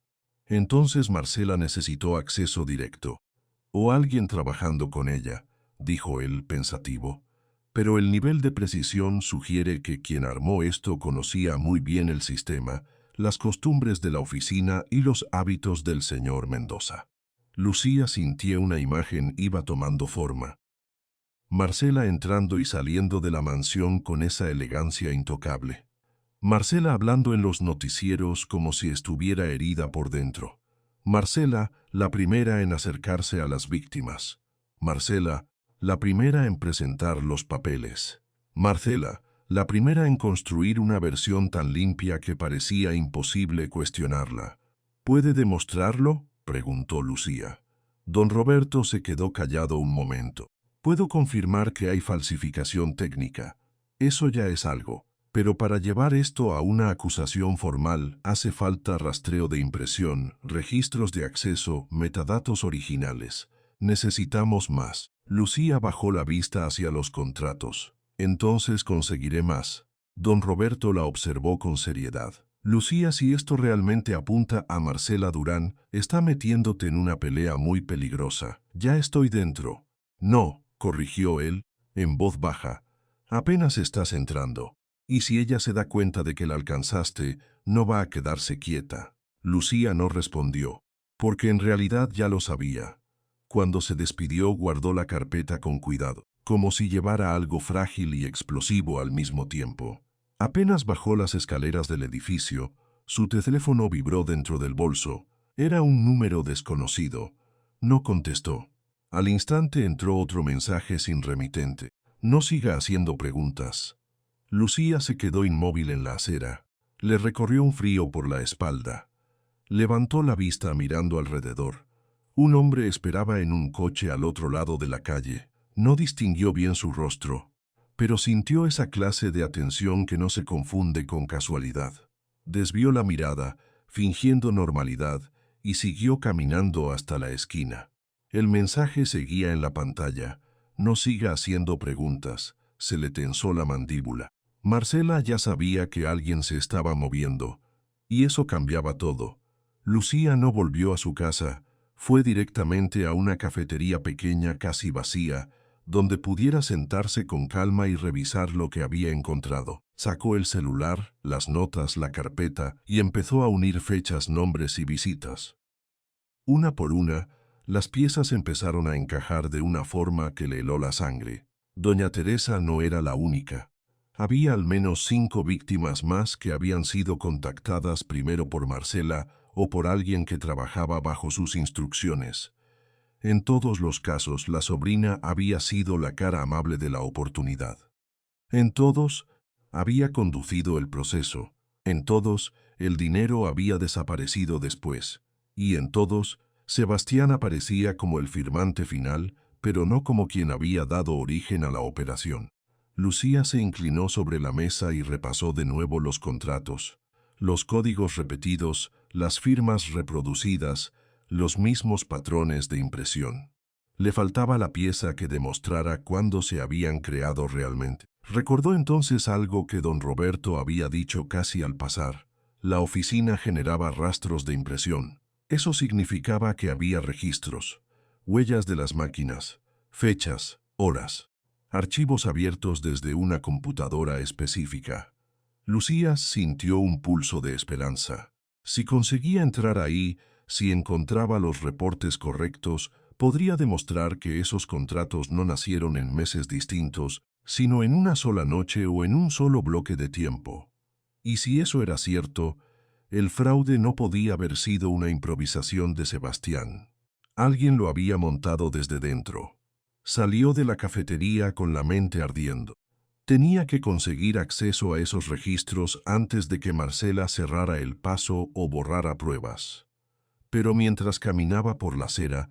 Entonces Marcela necesitó acceso directo. O alguien trabajando con ella, dijo él pensativo. Pero el nivel de precisión sugiere que quien armó esto conocía muy bien el sistema, las costumbres de la oficina y los hábitos del señor Mendoza. Lucía sintió una imagen iba tomando forma. Marcela entrando y saliendo de la mansión con esa elegancia intocable. Marcela hablando en los noticieros como si estuviera herida por dentro. Marcela, la primera en acercarse a las víctimas. Marcela, la primera en presentar los papeles. Marcela, la primera en construir una versión tan limpia que parecía imposible cuestionarla. ¿Puede demostrarlo?, preguntó Lucía. Don Roberto se quedó callado un momento. Puedo confirmar que hay falsificación técnica. Eso ya es algo. Pero para llevar esto a una acusación formal hace falta rastreo de impresión, registros de acceso, metadatos originales. Necesitamos más. Lucía bajó la vista hacia los contratos. Entonces conseguiré más. Don Roberto la observó con seriedad. Lucía, si esto realmente apunta a Marcela Durán, está metiéndote en una pelea muy peligrosa. Ya estoy dentro. No, corrigió él, en voz baja. Apenas estás entrando. Y si ella se da cuenta de que la alcanzaste, no va a quedarse quieta. Lucía no respondió, porque en realidad ya lo sabía. Cuando se despidió, guardó la carpeta con cuidado, como si llevara algo frágil y explosivo al mismo tiempo. Apenas bajó las escaleras del edificio, su teléfono vibró dentro del bolso. Era un número desconocido. No contestó. Al instante entró otro mensaje sin remitente. No siga haciendo preguntas. Lucía se quedó inmóvil en la acera. Le recorrió un frío por la espalda. Levantó la vista mirando alrededor. Un hombre esperaba en un coche al otro lado de la calle. No distinguió bien su rostro, pero sintió esa clase de atención que no se confunde con casualidad. Desvió la mirada, fingiendo normalidad, y siguió caminando hasta la esquina. El mensaje seguía en la pantalla. No siga haciendo preguntas. Se le tensó la mandíbula. Marcela ya sabía que alguien se estaba moviendo, y eso cambiaba todo. Lucía no volvió a su casa, fue directamente a una cafetería pequeña casi vacía, donde pudiera sentarse con calma y revisar lo que había encontrado. Sacó el celular, las notas, la carpeta, y empezó a unir fechas, nombres y visitas. Una por una, las piezas empezaron a encajar de una forma que le heló la sangre. Doña Teresa no era la única. Había al menos 5 víctimas más que habían sido contactadas primero por Marcela o por alguien que trabajaba bajo sus instrucciones. En todos los casos, la sobrina había sido la cara amable de la oportunidad. En todos, había conducido el proceso. En todos, el dinero había desaparecido después. Y en todos, Sebastián aparecía como el firmante final, pero no como quien había dado origen a la operación. Lucía se inclinó sobre la mesa y repasó de nuevo los contratos, los códigos repetidos, las firmas reproducidas, los mismos patrones de impresión. Le faltaba la pieza que demostrara cuándo se habían creado realmente. Recordó entonces algo que don Roberto había dicho casi al pasar. La oficina generaba rastros de impresión. Eso significaba que había registros, huellas de las máquinas, fechas, horas, archivos abiertos desde una computadora específica. Lucía sintió un pulso de esperanza. Si conseguía entrar ahí, si encontraba los reportes correctos, podría demostrar que esos contratos no nacieron en meses distintos, sino en una sola noche o en un solo bloque de tiempo. Y si eso era cierto, el fraude no podía haber sido una improvisación de Sebastián. Alguien lo había montado desde dentro. Salió de la cafetería con la mente ardiendo. Tenía que conseguir acceso a esos registros antes de que Marcela cerrara el paso o borrara pruebas. Pero mientras caminaba por la acera,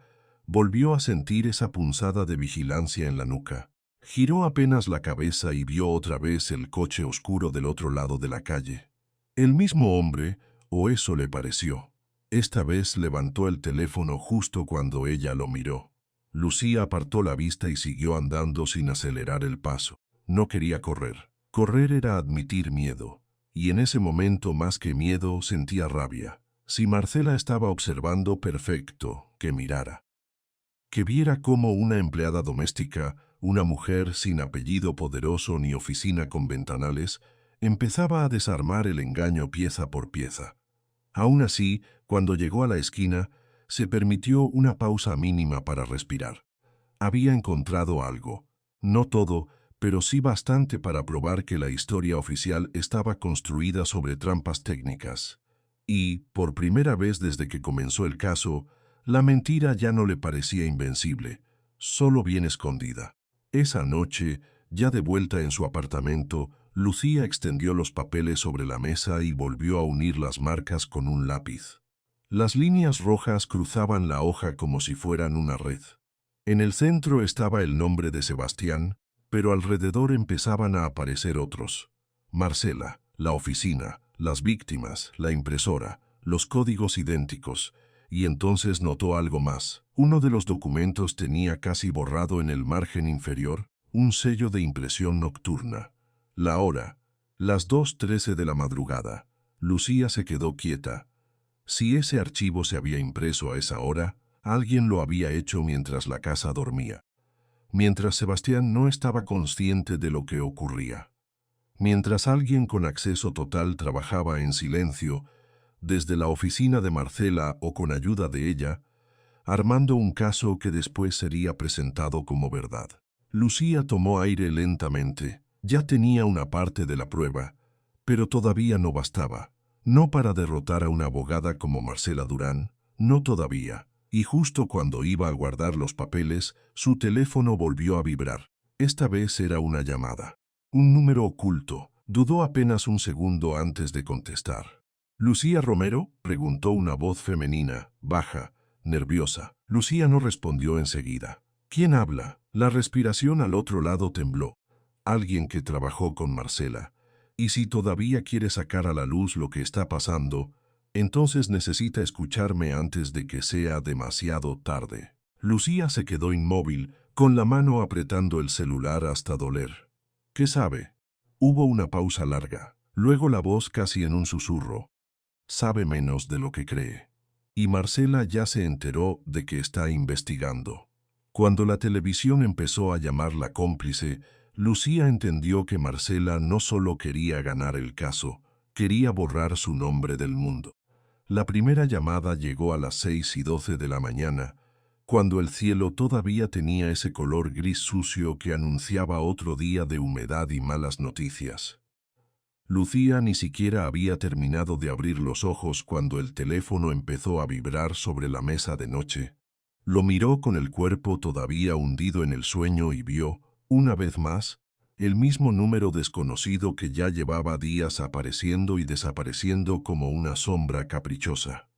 Volvió a sentir esa punzada de vigilancia en la nuca. Giró apenas la cabeza y vio otra vez el coche oscuro del otro lado de la calle. El mismo hombre, o eso le pareció. Esta vez levantó el teléfono justo cuando ella lo miró. Lucía apartó la vista y siguió andando sin acelerar el paso. No quería correr. Correr era admitir miedo. Y en ese momento, más que miedo, sentía rabia. Si Marcela estaba observando, perfecto, que mirara. Que viera cómo una empleada doméstica, una mujer sin apellido poderoso ni oficina con ventanales, empezaba a desarmar el engaño pieza por pieza. Aún así, cuando llegó a la esquina, se permitió una pausa mínima para respirar. Había encontrado algo. No todo, pero sí bastante para probar que la historia oficial estaba construida sobre trampas técnicas. Y, por primera vez desde que comenzó el caso, la mentira ya no le parecía invencible, solo bien escondida. Esa noche, ya de vuelta en su apartamento, Lucía extendió los papeles sobre la mesa y volvió a unir las marcas con un lápiz. Las líneas rojas cruzaban la hoja como si fueran una red. En el centro estaba el nombre de Sebastián, pero alrededor empezaban a aparecer otros. Marcela, la oficina, las víctimas, la impresora, los códigos idénticos. Y entonces notó algo más. Uno de los documentos tenía casi borrado en el margen inferior un sello de impresión nocturna. La hora, las 2:13 de la madrugada. Lucía se quedó quieta. Si ese archivo se había impreso a esa hora, alguien lo había hecho mientras la casa dormía. Mientras Sebastián no estaba consciente de lo que ocurría. Mientras alguien con acceso total trabajaba en silencio, desde la oficina de Marcela o con ayuda de ella, armando un caso que después sería presentado como verdad. Lucía tomó aire lentamente. Ya tenía una parte de la prueba, pero todavía no bastaba. No para derrotar a una abogada como Marcela Durán, no todavía. Y justo cuando iba a guardar los papeles, su teléfono volvió a vibrar. Esta vez era una llamada. Un número oculto. Dudó apenas un segundo antes de contestar. ¿Lucía Romero?, preguntó una voz femenina, baja, nerviosa. Lucía no respondió enseguida. ¿Quién habla? La respiración al otro lado tembló. Alguien que trabajó con Marcela. Y si todavía quiere sacar a la luz lo que está pasando, entonces necesita escucharme antes de que sea demasiado tarde. Lucía se quedó inmóvil, con la mano apretando el celular hasta doler. ¿Qué sabe? Hubo una pausa larga. Luego la voz casi en un susurro. Sabe menos de lo que cree. Y Marcela ya se enteró de que está investigando. Cuando la televisión empezó a llamarla cómplice, Lucía entendió que Marcela no solo quería ganar el caso, quería borrar su nombre del mundo. La primera llamada llegó a las 6:12 de la mañana, cuando el cielo todavía tenía ese color gris sucio que anunciaba otro día de humedad y malas noticias. Lucía ni siquiera había terminado de abrir los ojos cuando el teléfono empezó a vibrar sobre la mesa de noche. Lo miró con el cuerpo todavía hundido en el sueño y vio, una vez más, el mismo número desconocido que ya llevaba días apareciendo y desapareciendo como una sombra caprichosa.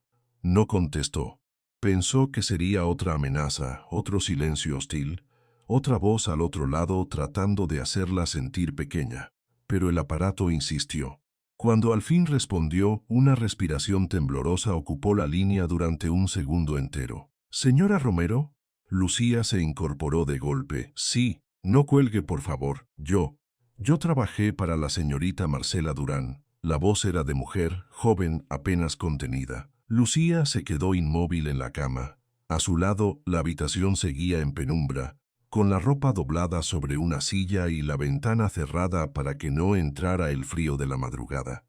No contestó. Pensó que sería otra amenaza, otro silencio hostil, otra voz al otro lado tratando de hacerla sentir pequeña. Pero el aparato insistió. Cuando al fin respondió, una respiración temblorosa ocupó la línea durante un segundo entero. «¿Señora Romero?» Lucía se incorporó de golpe. «Sí, no cuelgue por favor. Yo trabajé para la señorita Marcela Durán». La voz era de mujer, joven, apenas contenida. Lucía se quedó inmóvil en la cama. A su lado, la habitación seguía en penumbra, con la ropa doblada sobre una silla y la ventana cerrada para que no entrara el frío de la madrugada.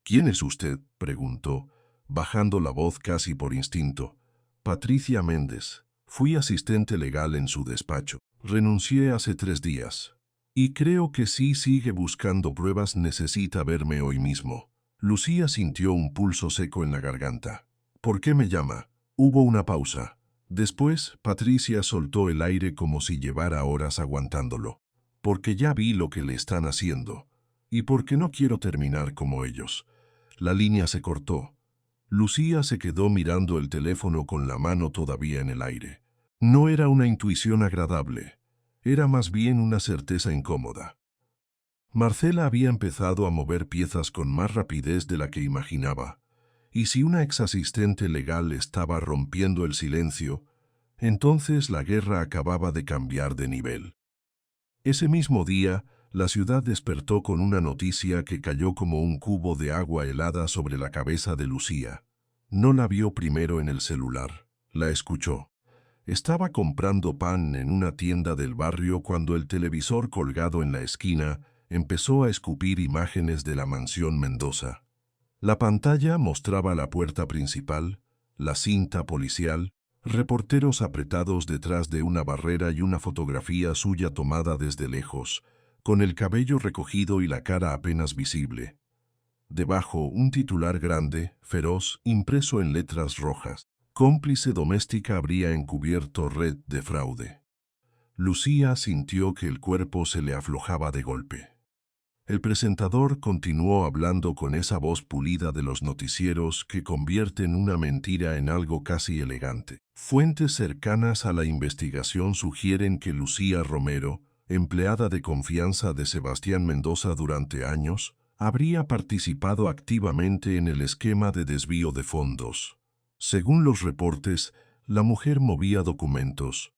«¿Quién es usted?», preguntó, bajando la voz casi por instinto. «Patricia Méndez. Fui asistente legal en su despacho. Renuncié hace 3 días. Y creo que si sigue buscando pruebas necesita verme hoy mismo». Lucía sintió un pulso seco en la garganta. «¿Por qué me llama?». Hubo una pausa. Después, Patricia soltó el aire como si llevara horas aguantándolo. «Porque ya vi lo que le están haciendo. Y porque no quiero terminar como ellos». La línea se cortó. Lucía se quedó mirando el teléfono con la mano todavía en el aire. No era una intuición agradable, era más bien una certeza incómoda. Marcela había empezado a mover piezas con más rapidez de la que imaginaba, y si una ex asistente legal estaba rompiendo el silencio, entonces la guerra acababa de cambiar de nivel. Ese mismo día, la ciudad despertó con una noticia que cayó como un cubo de agua helada sobre la cabeza de Lucía. No la vio primero en el celular, la escuchó. Estaba comprando pan en una tienda del barrio cuando el televisor colgado en la esquina empezó a escupir imágenes de la mansión Mendoza. La pantalla mostraba la puerta principal, la cinta policial, reporteros apretados detrás de una barrera y una fotografía suya tomada desde lejos, con el cabello recogido y la cara apenas visible. Debajo, un titular grande, feroz, impreso en letras rojas. Cómplice doméstica habría encubierto red de fraude. Lucía sintió que el cuerpo se le aflojaba de golpe. El presentador continuó hablando con esa voz pulida de los noticieros que convierten una mentira en algo casi elegante. Fuentes cercanas a la investigación sugieren que Lucía Romero, empleada de confianza de Sebastián Mendoza durante años, habría participado activamente en el esquema de desvío de fondos. Según los reportes, la mujer movía documentos,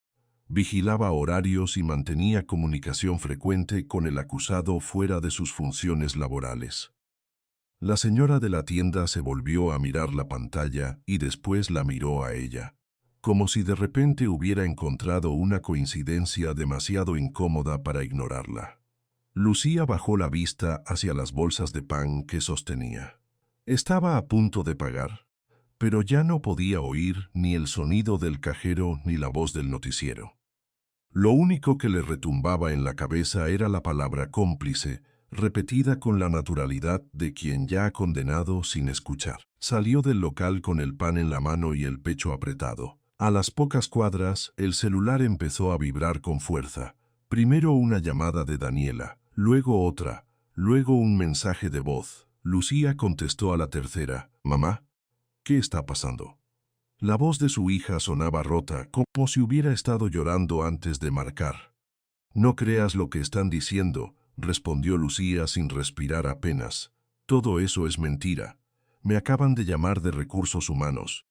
vigilaba horarios y mantenía comunicación frecuente con el acusado fuera de sus funciones laborales. La señora de la tienda se volvió a mirar la pantalla y después la miró a ella, como si de repente hubiera encontrado una coincidencia demasiado incómoda para ignorarla. Lucía bajó la vista hacia las bolsas de pan que sostenía. Estaba a punto de pagar, pero ya no podía oír ni el sonido del cajero ni la voz del noticiero. Lo único que le retumbaba en la cabeza era la palabra cómplice, repetida con la naturalidad de quien ya ha condenado sin escuchar. Salió del local con el pan en la mano y el pecho apretado. A las pocas cuadras, el celular empezó a vibrar con fuerza. Primero una llamada de Daniela, luego otra, luego un mensaje de voz. Lucía contestó a la tercera. «Mamá, ¿qué está pasando?» La voz de su hija sonaba rota, como si hubiera estado llorando antes de marcar. «No creas lo que están diciendo», respondió Lucía sin respirar apenas. «Todo eso es mentira. Me acaban de llamar de Recursos Humanos.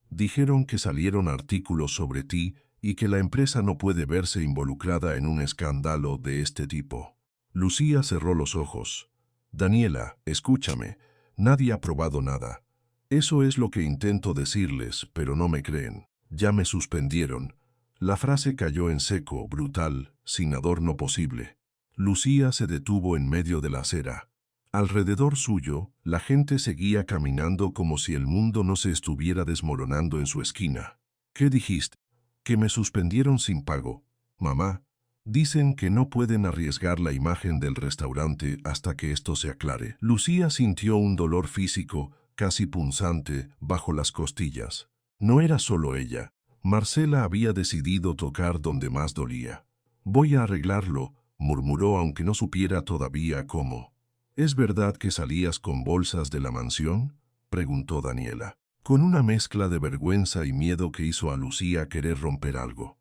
Dijeron que salieron artículos sobre ti y que la empresa no puede verse involucrada en un escándalo de este tipo». Lucía cerró los ojos. «Daniela, escúchame. Nadie ha probado nada. Eso es lo que intento decirles, pero no me creen. Ya me suspendieron». La frase cayó en seco, brutal, sin adorno posible. Lucía se detuvo en medio de la acera. Alrededor suyo, la gente seguía caminando como si el mundo no se estuviera desmoronando en su esquina. «¿Qué dijiste?» «Que me suspendieron sin pago. Mamá, dicen que no pueden arriesgar la imagen del restaurante hasta que esto se aclare». Lucía sintió un dolor físico, casi punzante, bajo las costillas. No era solo ella. Marcela había decidido tocar donde más dolía. «Voy a arreglarlo», murmuró aunque no supiera todavía cómo. «¿Es verdad que salías con bolsas de la mansión?», preguntó Daniela, con una mezcla de vergüenza y miedo que hizo a Lucía querer romper algo.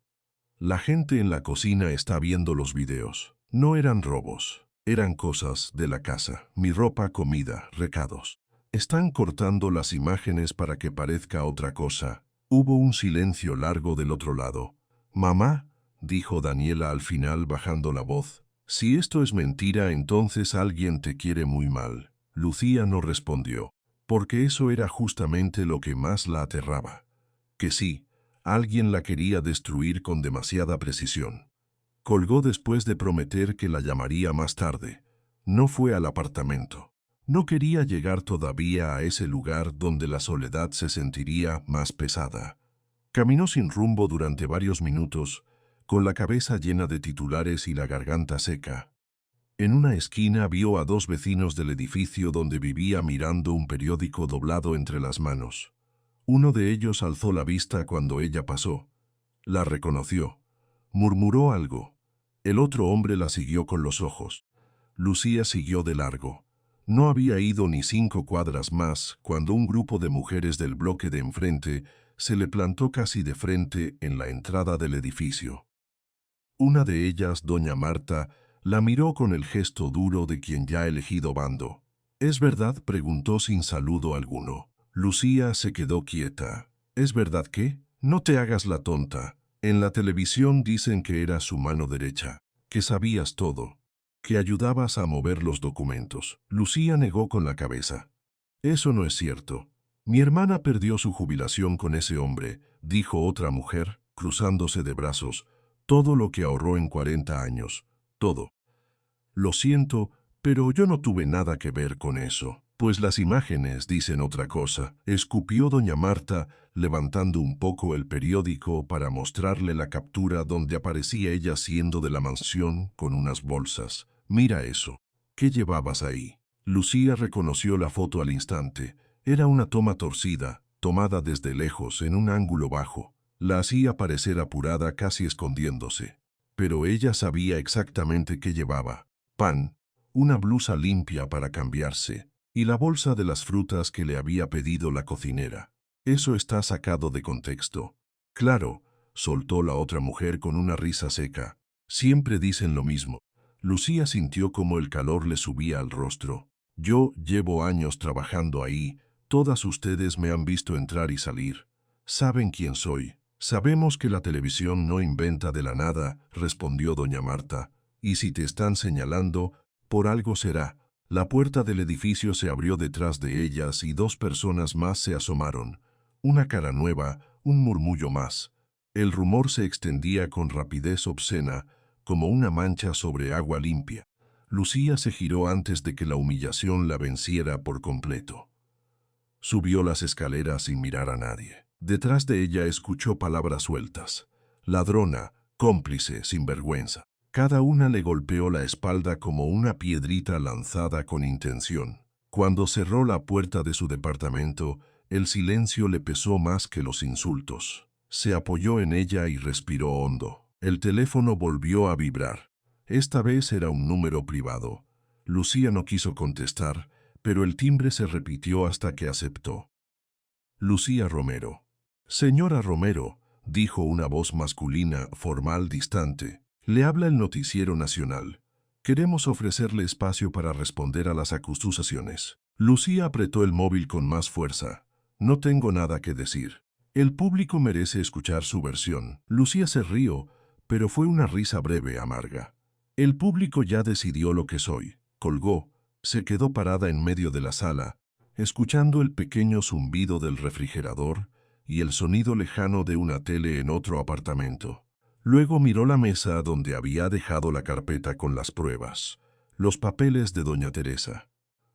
«La gente en la cocina está viendo los videos. No eran robos, eran cosas de la casa, mi ropa, comida, recados. Están cortando las imágenes para que parezca otra cosa». Hubo un silencio largo del otro lado. «Mamá», dijo Daniela al final bajando la voz, «si esto es mentira, entonces alguien te quiere muy mal». Lucía no respondió, porque eso era justamente lo que más la aterraba. Que sí, alguien la quería destruir con demasiada precisión. Colgó después de prometer que la llamaría más tarde. No fue al apartamento. No quería llegar todavía a ese lugar donde la soledad se sentiría más pesada. Caminó sin rumbo durante varios minutos, con la cabeza llena de titulares y la garganta seca. En una esquina vio a dos vecinos del edificio donde vivía mirando un periódico doblado entre las manos. Uno de ellos alzó la vista cuando ella pasó. La reconoció. Murmuró algo. El otro hombre la siguió con los ojos. Lucía siguió de largo. No había ido ni 5 cuadras más cuando un grupo de mujeres del bloque de enfrente se le plantó casi de frente en la entrada del edificio. Una de ellas, doña Marta, la miró con el gesto duro de quien ya ha elegido bando. ¿Es verdad?, preguntó sin saludo alguno. Lucía se quedó quieta. ¿Es verdad qué? No te hagas la tonta. En la televisión dicen que eras su mano derecha, que sabías todo, que ayudabas a mover los documentos. Lucía negó con la cabeza. Eso no es cierto. Mi hermana perdió su jubilación con ese hombre, dijo otra mujer, cruzándose de brazos. Todo lo que ahorró en 40 años. Todo. Lo siento, pero yo no tuve nada que ver con eso. Pues las imágenes dicen otra cosa, escupió doña Marta, levantando un poco el periódico para mostrarle la captura donde aparecía ella saliendo de la mansión con unas bolsas. Mira eso. ¿Qué llevabas ahí? Lucía reconoció la foto al instante. Era una toma torcida, tomada desde lejos en un ángulo bajo. La hacía parecer apurada, casi escondiéndose. Pero ella sabía exactamente qué llevaba. Pan, una blusa limpia para cambiarse, y la bolsa de las frutas que le había pedido la cocinera. Eso está sacado de contexto. Claro, soltó la otra mujer con una risa seca. Siempre dicen lo mismo. Lucía sintió como el calor le subía al rostro. Yo llevo años trabajando ahí. Todas ustedes me han visto entrar y salir. Saben quién soy. Sabemos que la televisión no inventa de la nada, respondió doña Marta. Y si te están señalando, por algo será. La puerta del edificio se abrió detrás de ellas y dos personas más se asomaron. Una cara nueva, un murmullo más. El rumor se extendía con rapidez obscena, como una mancha sobre agua limpia. Lucía se giró antes de que la humillación la venciera por completo. Subió las escaleras sin mirar a nadie. Detrás de ella escuchó palabras sueltas. Ladrona, cómplice, sinvergüenza. Cada una le golpeó la espalda como una piedrita lanzada con intención. Cuando cerró la puerta de su departamento, el silencio le pesó más que los insultos. Se apoyó en ella y respiró hondo. El teléfono volvió a vibrar. Esta vez era un número privado. Lucía no quiso contestar, pero el timbre se repitió hasta que aceptó. Lucía Romero. Señora Romero, dijo una voz masculina, formal, distante. Le habla el Noticiero Nacional. Queremos ofrecerle espacio para responder a las acusaciones. Lucía apretó el móvil con más fuerza. No tengo nada que decir. El público merece escuchar su versión. Lucía se rió, pero fue una risa breve, amarga. El público ya decidió lo que soy. Colgó. Se quedó parada en medio de la sala, escuchando el pequeño zumbido del refrigerador y el sonido lejano de una tele en otro apartamento. Luego miró la mesa donde había dejado la carpeta con las pruebas, los papeles de doña Teresa,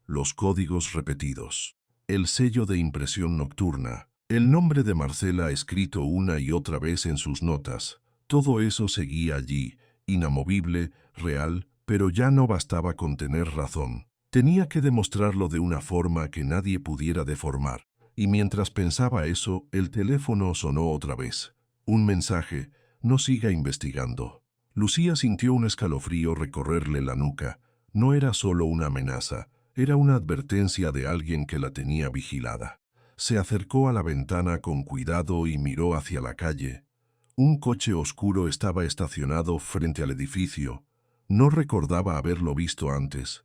los códigos repetidos, el sello de impresión nocturna, el nombre de Marcela escrito una y otra vez en sus notas. Todo eso seguía allí, inamovible, real, pero ya no bastaba con tener razón. Tenía que demostrarlo de una forma que nadie pudiera deformar. Y mientras pensaba eso, el teléfono sonó otra vez. Un mensaje: no siga investigando. Lucía sintió un escalofrío recorrerle la nuca. No era solo una amenaza, era una advertencia de alguien que la tenía vigilada. Se acercó a la ventana con cuidado y miró hacia la calle. Un coche oscuro estaba estacionado frente al edificio. No recordaba haberlo visto antes.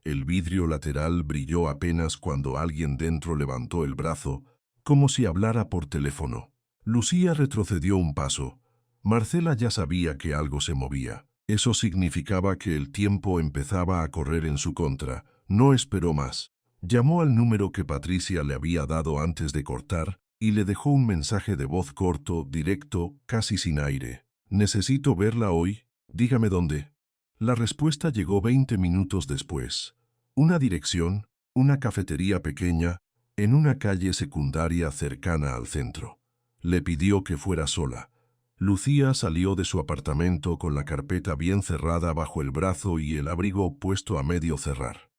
El vidrio lateral brilló apenas cuando alguien dentro levantó el brazo, como si hablara por teléfono. Lucía retrocedió un paso. Marcela ya sabía que algo se movía. Eso significaba que el tiempo empezaba a correr en su contra. No esperó más. Llamó al número que Patricia le había dado antes de cortar y le dejó un mensaje de voz corto, directo, casi sin aire. «Necesito verla hoy. Dígame dónde». La respuesta llegó 20 minutos después. Una dirección, una cafetería pequeña, en una calle secundaria cercana al centro. Le pidió que fuera sola. Lucía salió de su apartamento con la carpeta bien cerrada bajo el brazo y el abrigo puesto a medio cerrar.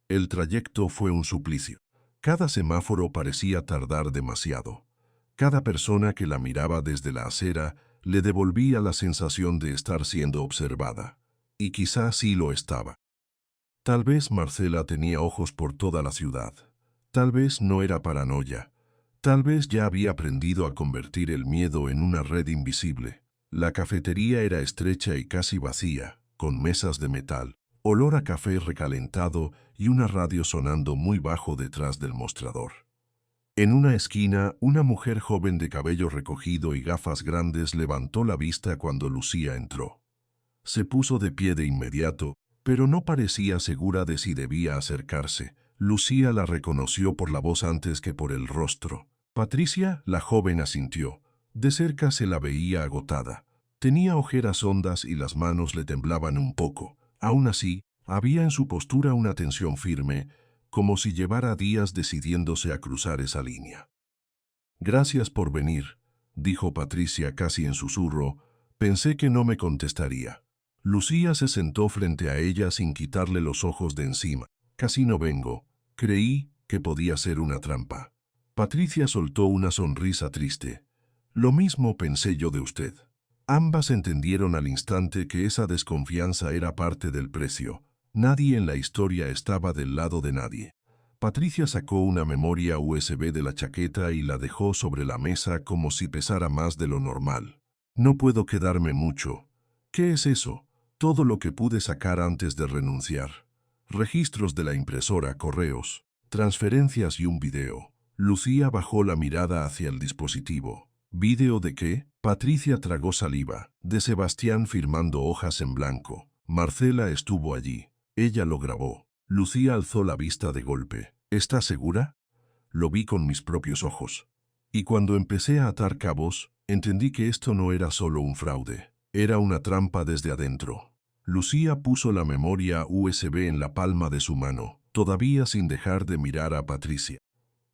El trayecto fue un suplicio. Cada semáforo parecía tardar demasiado. Cada persona que la miraba desde la acera le devolvía la sensación de estar siendo observada. Y quizás sí lo estaba. Tal vez Marcela tenía ojos por toda la ciudad. Tal vez no era paranoia. Tal vez ya había aprendido a convertir el miedo en una red invisible. La cafetería era estrecha y casi vacía, con mesas de metal, olor a café recalentado y una radio sonando muy bajo detrás del mostrador. En una esquina, una mujer joven de cabello recogido y gafas grandes levantó la vista cuando Lucía entró. Se puso de pie de inmediato, pero no parecía segura de si debía acercarse. Lucía la reconoció por la voz antes que por el rostro. Patricia, la joven, asintió. De cerca se la veía agotada. Tenía ojeras hondas y las manos le temblaban un poco. Aún así, había en su postura una tensión firme, como si llevara días decidiéndose a cruzar esa línea. «Gracias por venir», dijo Patricia casi en susurro. «Pensé que no me contestaría». Lucía se sentó frente a ella sin quitarle los ojos de encima. «Casi no vengo. Creí que podía ser una trampa». Patricia soltó una sonrisa triste. «Lo mismo pensé yo de usted». Ambas entendieron al instante que esa desconfianza era parte del precio. Nadie en la historia estaba del lado de nadie. Patricia sacó una memoria USB de la chaqueta y la dejó sobre la mesa como si pesara más de lo normal. «No puedo quedarme mucho». «¿Qué es eso?» «Todo lo que pude sacar antes de renunciar. Registros de la impresora, correos, transferencias y un video». Lucía bajó la mirada hacia el dispositivo. «¿Vídeo de qué?» Patricia tragó saliva. «De Sebastián firmando hojas en blanco. Marcela estuvo allí. Ella lo grabó». Lucía alzó la vista de golpe. «¿Estás segura?» «Lo vi con mis propios ojos. Y cuando empecé a atar cabos, entendí que esto no era solo un fraude. Era una trampa desde adentro». Lucía puso la memoria USB en la palma de su mano, todavía sin dejar de mirar a Patricia.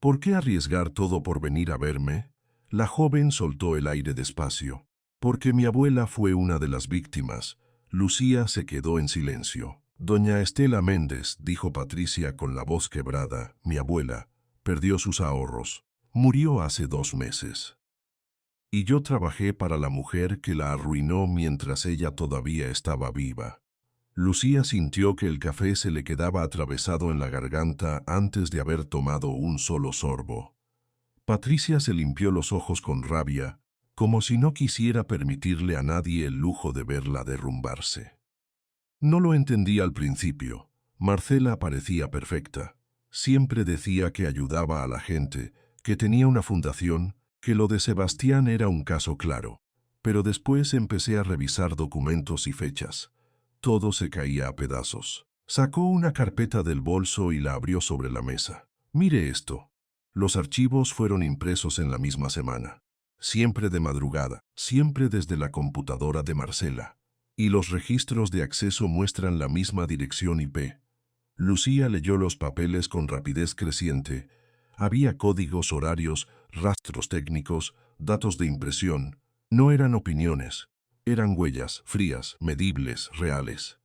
«¿Por qué arriesgar todo por venir a verme?» La joven soltó el aire despacio. «Porque mi abuela fue una de las víctimas». Lucía se quedó en silencio. «Doña Estela Méndez», dijo Patricia con la voz quebrada, «mi abuela, perdió sus ahorros. Murió hace 2 meses. Y yo trabajé para la mujer que la arruinó mientras ella todavía estaba viva». Lucía sintió que el café se le quedaba atravesado en la garganta antes de haber tomado un solo sorbo. Patricia se limpió los ojos con rabia, como si no quisiera permitirle a nadie el lujo de verla derrumbarse. No lo entendía al principio. Marcela parecía perfecta. Siempre decía que ayudaba a la gente, que tenía una fundación, que lo de Sebastián era un caso claro. Pero después empecé a revisar documentos y fechas. Todo se caía a pedazos. Sacó una carpeta del bolso y la abrió sobre la mesa. «Mire esto». Los archivos fueron impresos en la misma semana. Siempre de madrugada, siempre desde la computadora de Marcela. Y los registros de acceso muestran la misma dirección IP. Lucía leyó los papeles con rapidez creciente. Había códigos, horarios, rastros técnicos, datos de impresión. No eran opiniones. Eran huellas, frías, medibles, reales.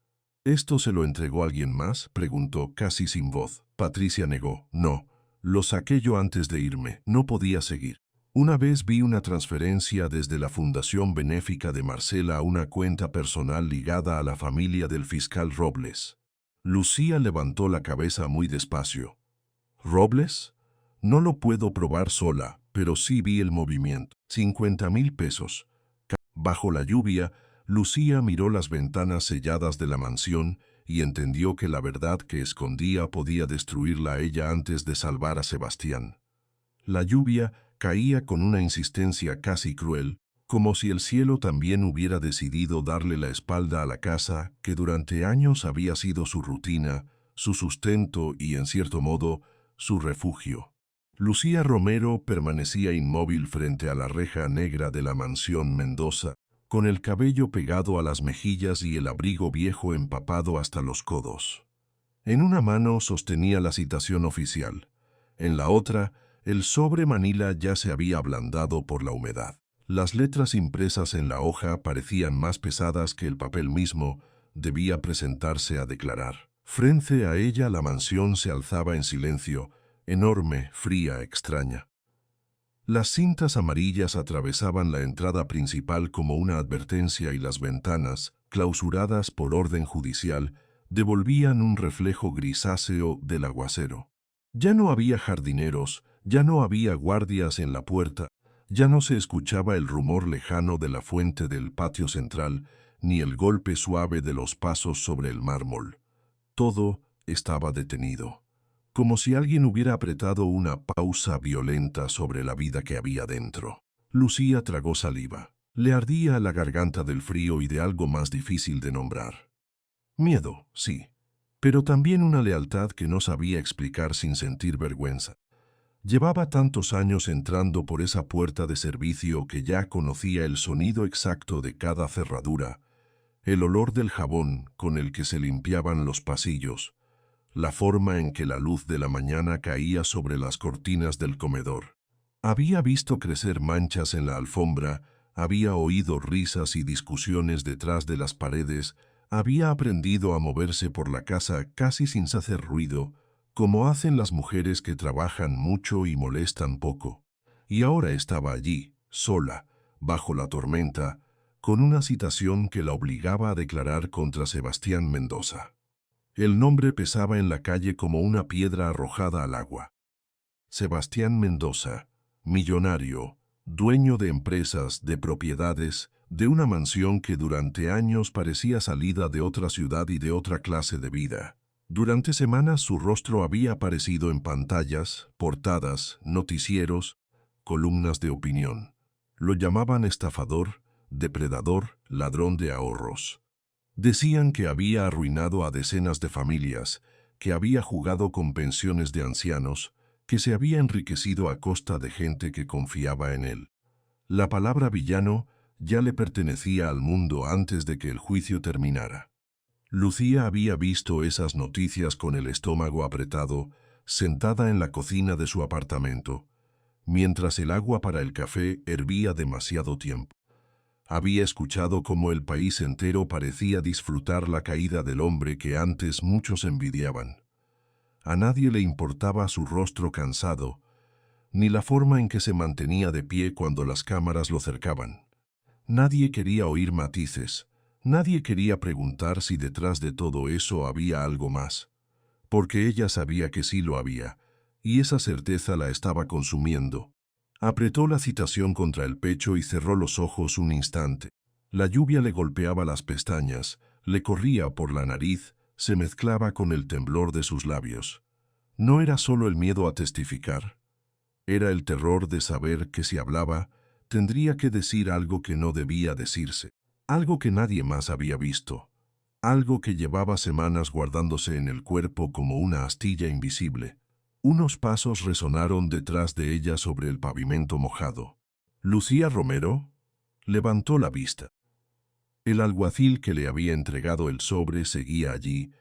«¿Esto se lo entregó alguien más?», preguntó casi sin voz. Patricia negó. «No, lo saqué yo antes de irme. No podía seguir. Una vez vi una transferencia desde la Fundación Benéfica de Marcela a una cuenta personal ligada a la familia del fiscal Robles». Lucía levantó la cabeza muy despacio. «¿Robles? No lo puedo probar sola, pero sí vi el movimiento. 50,000 pesos». Bajo la lluvia, Lucía miró las ventanas selladas de la mansión y entendió que la verdad que escondía podía destruirla a ella antes de salvar a Sebastián. La lluvia caía con una insistencia casi cruel, como si el cielo también hubiera decidido darle la espalda a la casa que durante años había sido su rutina, su sustento y, en cierto modo, su refugio. Lucía Romero permanecía inmóvil frente a la reja negra de la mansión Mendoza, con el cabello pegado a las mejillas y el abrigo viejo empapado hasta los codos. En una mano sostenía la citación oficial. En la otra, el sobre manila ya se había ablandado por la humedad. Las letras impresas en la hoja parecían más pesadas que el papel mismo. Debía presentarse a declarar. Frente a ella la mansión se alzaba en silencio, enorme, fría, extraña. Las cintas amarillas atravesaban la entrada principal como una advertencia y las ventanas, clausuradas por orden judicial, devolvían un reflejo grisáceo del aguacero. Ya no había jardineros, ya no había guardias en la puerta, ya no se escuchaba el rumor lejano de la fuente del patio central, ni el golpe suave de los pasos sobre el mármol. Todo estaba detenido, como si alguien hubiera apretado una pausa violenta sobre la vida que había dentro. Lucía tragó saliva. Le ardía la garganta del frío y de algo más difícil de nombrar. Miedo, sí, pero también una lealtad que no sabía explicar sin sentir vergüenza. Llevaba tantos años entrando por esa puerta de servicio que ya conocía el sonido exacto de cada cerradura, el olor del jabón con el que se limpiaban los pasillos, la forma en que la luz de la mañana caía sobre las cortinas del comedor. Había visto crecer manchas en la alfombra, había oído risas y discusiones detrás de las paredes, había aprendido a moverse por la casa casi sin hacer ruido, como hacen las mujeres que trabajan mucho y molestan poco. Y ahora estaba allí, sola, bajo la tormenta, con una citación que la obligaba a declarar contra Sebastián Mendoza. El nombre pesaba en la calle como una piedra arrojada al agua. Sebastián Mendoza, millonario, dueño de empresas, de propiedades, de una mansión que durante años parecía salida de otra ciudad y de otra clase de vida. Durante semanas su rostro había aparecido en pantallas, portadas, noticieros, columnas de opinión. Lo llamaban estafador, depredador, ladrón de ahorros. Decían que había arruinado a decenas de familias, que había jugado con pensiones de ancianos, que se había enriquecido a costa de gente que confiaba en él. La palabra villano ya le pertenecía al mundo antes de que el juicio terminara. Lucía había visto esas noticias con el estómago apretado, sentada en la cocina de su apartamento, mientras el agua para el café hervía demasiado tiempo. Había escuchado cómo el país entero parecía disfrutar la caída del hombre que antes muchos envidiaban. A nadie le importaba su rostro cansado, ni la forma en que se mantenía de pie cuando las cámaras lo cercaban. Nadie quería oír matices, nadie quería preguntar si detrás de todo eso había algo más, porque ella sabía que sí lo había, y esa certeza la estaba consumiendo. Apretó la citación contra el pecho y cerró los ojos un instante. La lluvia le golpeaba las pestañas, le corría por la nariz, se mezclaba con el temblor de sus labios. No era solo el miedo a testificar. Era el terror de saber que si hablaba, tendría que decir algo que no debía decirse, algo que nadie más había visto, algo que llevaba semanas guardándose en el cuerpo como una astilla invisible. Unos pasos resonaron detrás de ella sobre el pavimento mojado. ¿Lucía Romero? Levantó la vista. El alguacil que le había entregado el sobre seguía allí,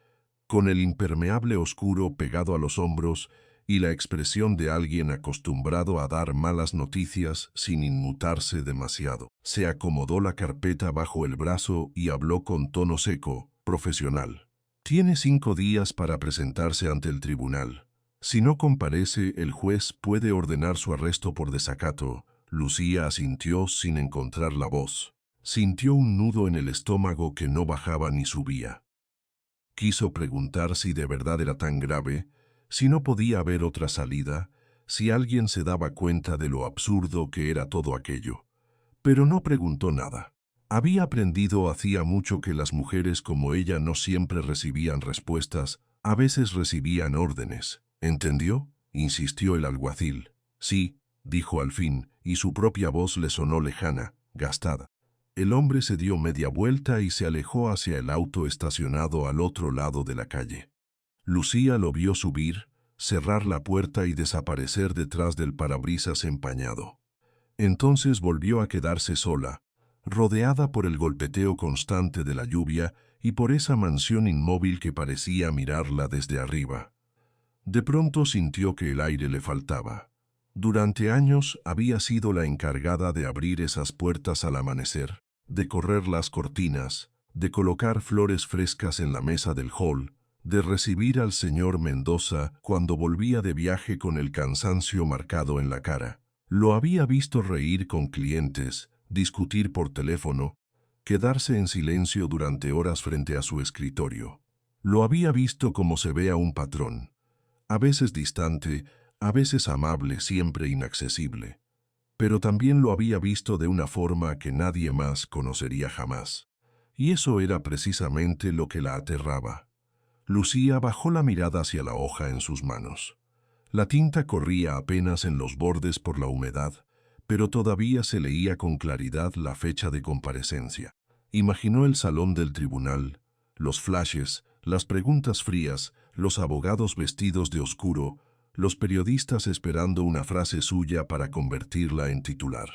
con el impermeable oscuro pegado a los hombros y la expresión de alguien acostumbrado a dar malas noticias sin inmutarse demasiado. Se acomodó la carpeta bajo el brazo y habló con tono seco, profesional. Tiene 5 días para presentarse ante el tribunal. Si no comparece, el juez puede ordenar su arresto por desacato. Lucía asintió sin encontrar la voz. Sintió un nudo en el estómago que no bajaba ni subía. Quiso preguntar si de verdad era tan grave, si no podía haber otra salida, si alguien se daba cuenta de lo absurdo que era todo aquello. Pero no preguntó nada. Había aprendido hacía mucho que las mujeres como ella no siempre recibían respuestas, a veces recibían órdenes. ¿Entendió?, insistió el alguacil. Sí, dijo al fin, y su propia voz le sonó lejana, gastada. El hombre se dio media vuelta y se alejó hacia el auto estacionado al otro lado de la calle. Lucía lo vio subir, cerrar la puerta y desaparecer detrás del parabrisas empañado. Entonces volvió a quedarse sola, rodeada por el golpeteo constante de la lluvia y por esa mansión inmóvil que parecía mirarla desde arriba. De pronto sintió que el aire le faltaba. Durante años había sido la encargada de abrir esas puertas al amanecer, de correr las cortinas, de colocar flores frescas en la mesa del hall, de recibir al señor Mendoza cuando volvía de viaje con el cansancio marcado en la cara. Lo había visto reír con clientes, discutir por teléfono, quedarse en silencio durante horas frente a su escritorio. Lo había visto como se ve a un patrón, a veces distante, a veces amable, siempre inaccesible. Pero también lo había visto de una forma que nadie más conocería jamás. Y eso era precisamente lo que la aterraba. Lucía bajó la mirada hacia la hoja en sus manos. La tinta corría apenas en los bordes por la humedad, pero todavía se leía con claridad la fecha de comparecencia. Imaginó el salón del tribunal, los flashes, las preguntas frías, los abogados vestidos de oscuro, los periodistas esperando una frase suya para convertirla en titular.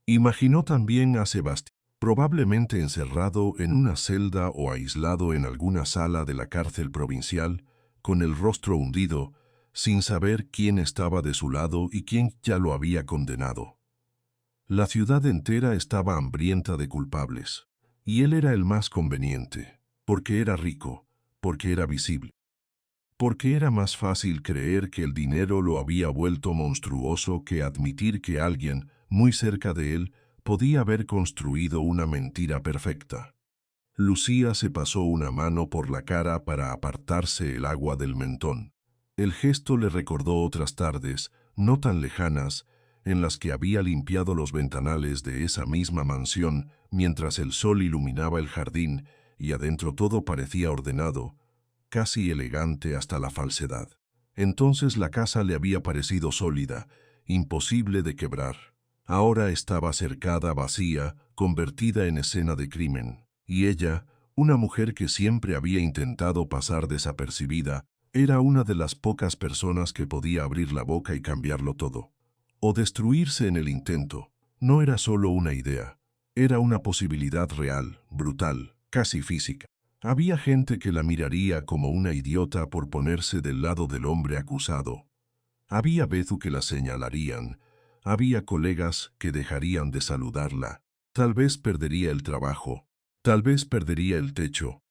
Imaginó también a Sebastián, probablemente encerrado en una celda o aislado en alguna sala de la cárcel provincial, con el rostro hundido, sin saber quién estaba de su lado y quién ya lo había condenado. La ciudad entera estaba hambrienta de culpables, y él era el más conveniente, porque era rico, porque era visible. Porque era más fácil creer que el dinero lo había vuelto monstruoso que admitir que alguien, muy cerca de él, podía haber construido una mentira perfecta. Lucía se pasó una mano por la cara para apartarse el agua del mentón. El gesto le recordó otras tardes, no tan lejanas, en las que había limpiado los ventanales de esa misma mansión mientras el sol iluminaba el jardín y adentro todo parecía ordenado, casi elegante hasta la falsedad. Entonces la casa le había parecido sólida, imposible de quebrar. Ahora estaba cercada, vacía, convertida en escena de crimen. Y ella, una mujer que siempre había intentado pasar desapercibida, era una de las pocas personas que podía abrir la boca y cambiarlo todo. O destruirse en el intento. No era solo una idea. Era una posibilidad real, brutal, casi física. Había gente que la miraría como una idiota por ponerse del lado del hombre acusado. Había veces que la señalarían. Había colegas que dejarían de saludarla. Tal vez perdería el trabajo. Tal vez perdería el techo.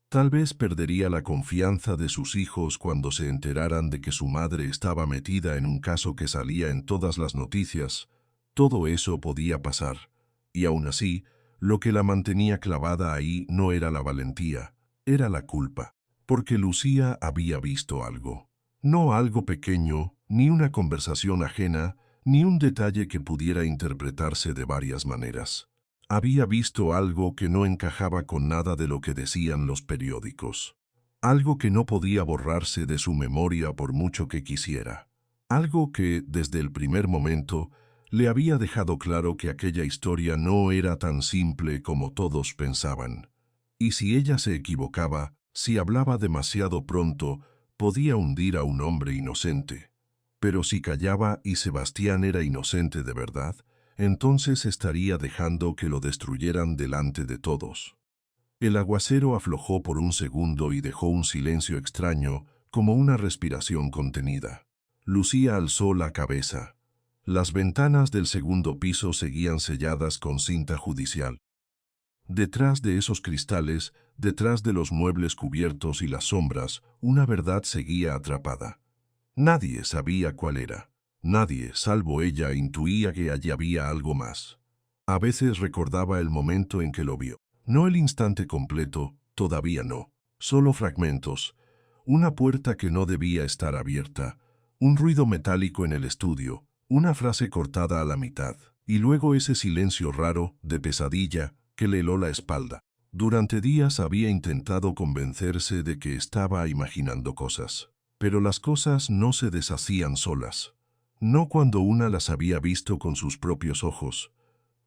Tal vez perdería la confianza de sus hijos cuando se enteraran de que su madre estaba metida en un caso que salía en todas las noticias. Todo eso podía pasar. Y aún así, lo que la mantenía clavada ahí no era la valentía, era la culpa. Porque Lucía había visto algo. No algo pequeño, ni una conversación ajena, ni un detalle que pudiera interpretarse de varias maneras. Había visto algo que no encajaba con nada de lo que decían los periódicos. Algo que no podía borrarse de su memoria por mucho que quisiera. Algo que, desde el primer momento, le había dejado claro que aquella historia no era tan simple como todos pensaban. Y si ella se equivocaba, si hablaba demasiado pronto, podía hundir a un hombre inocente. Pero si callaba y Sebastián era inocente de verdad, entonces estaría dejando que lo destruyeran delante de todos. El aguacero aflojó por un segundo y dejó un silencio extraño, como una respiración contenida. Lucía alzó la cabeza. Las ventanas del segundo piso seguían selladas con cinta judicial. Detrás de esos cristales, detrás de los muebles cubiertos y las sombras, una verdad seguía atrapada. Nadie sabía cuál era. Nadie, salvo ella, intuía que allí había algo más. A veces recordaba el momento en que lo vio. No el instante completo, todavía no. Solo fragmentos. Una puerta que no debía estar abierta. Un ruido metálico en el estudio. Una frase cortada a la mitad. Y luego ese silencio raro, de pesadilla, que le heló la espalda. Durante días había intentado convencerse de que estaba imaginando cosas. Pero las cosas no se deshacían solas. No cuando una las había visto con sus propios ojos.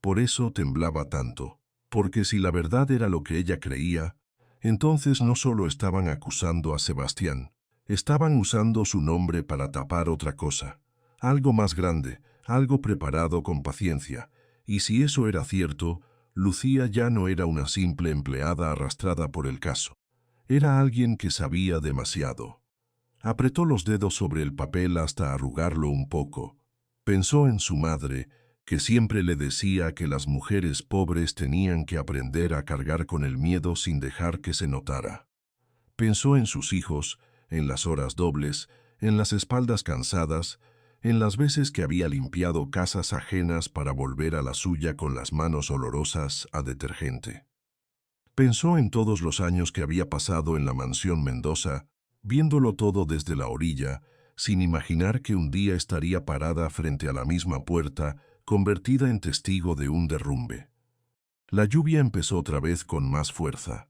Por eso temblaba tanto. Porque si la verdad era lo que ella creía, entonces no solo estaban acusando a Sebastián, estaban usando su nombre para tapar otra cosa. Algo más grande, algo preparado con paciencia. Y si eso era cierto, Lucía ya no era una simple empleada arrastrada por el caso. Era alguien que sabía demasiado. Apretó los dedos sobre el papel hasta arrugarlo un poco. Pensó en su madre, que siempre le decía que las mujeres pobres tenían que aprender a cargar con el miedo sin dejar que se notara. Pensó en sus hijos, en las horas dobles, en las espaldas cansadas, en las veces que había limpiado casas ajenas para volver a la suya con las manos olorosas a detergente. Pensó en todos los años que había pasado en la mansión Mendoza, viéndolo todo desde la orilla, sin imaginar que un día estaría parada frente a la misma puerta, convertida en testigo de un derrumbe. La lluvia empezó otra vez con más fuerza.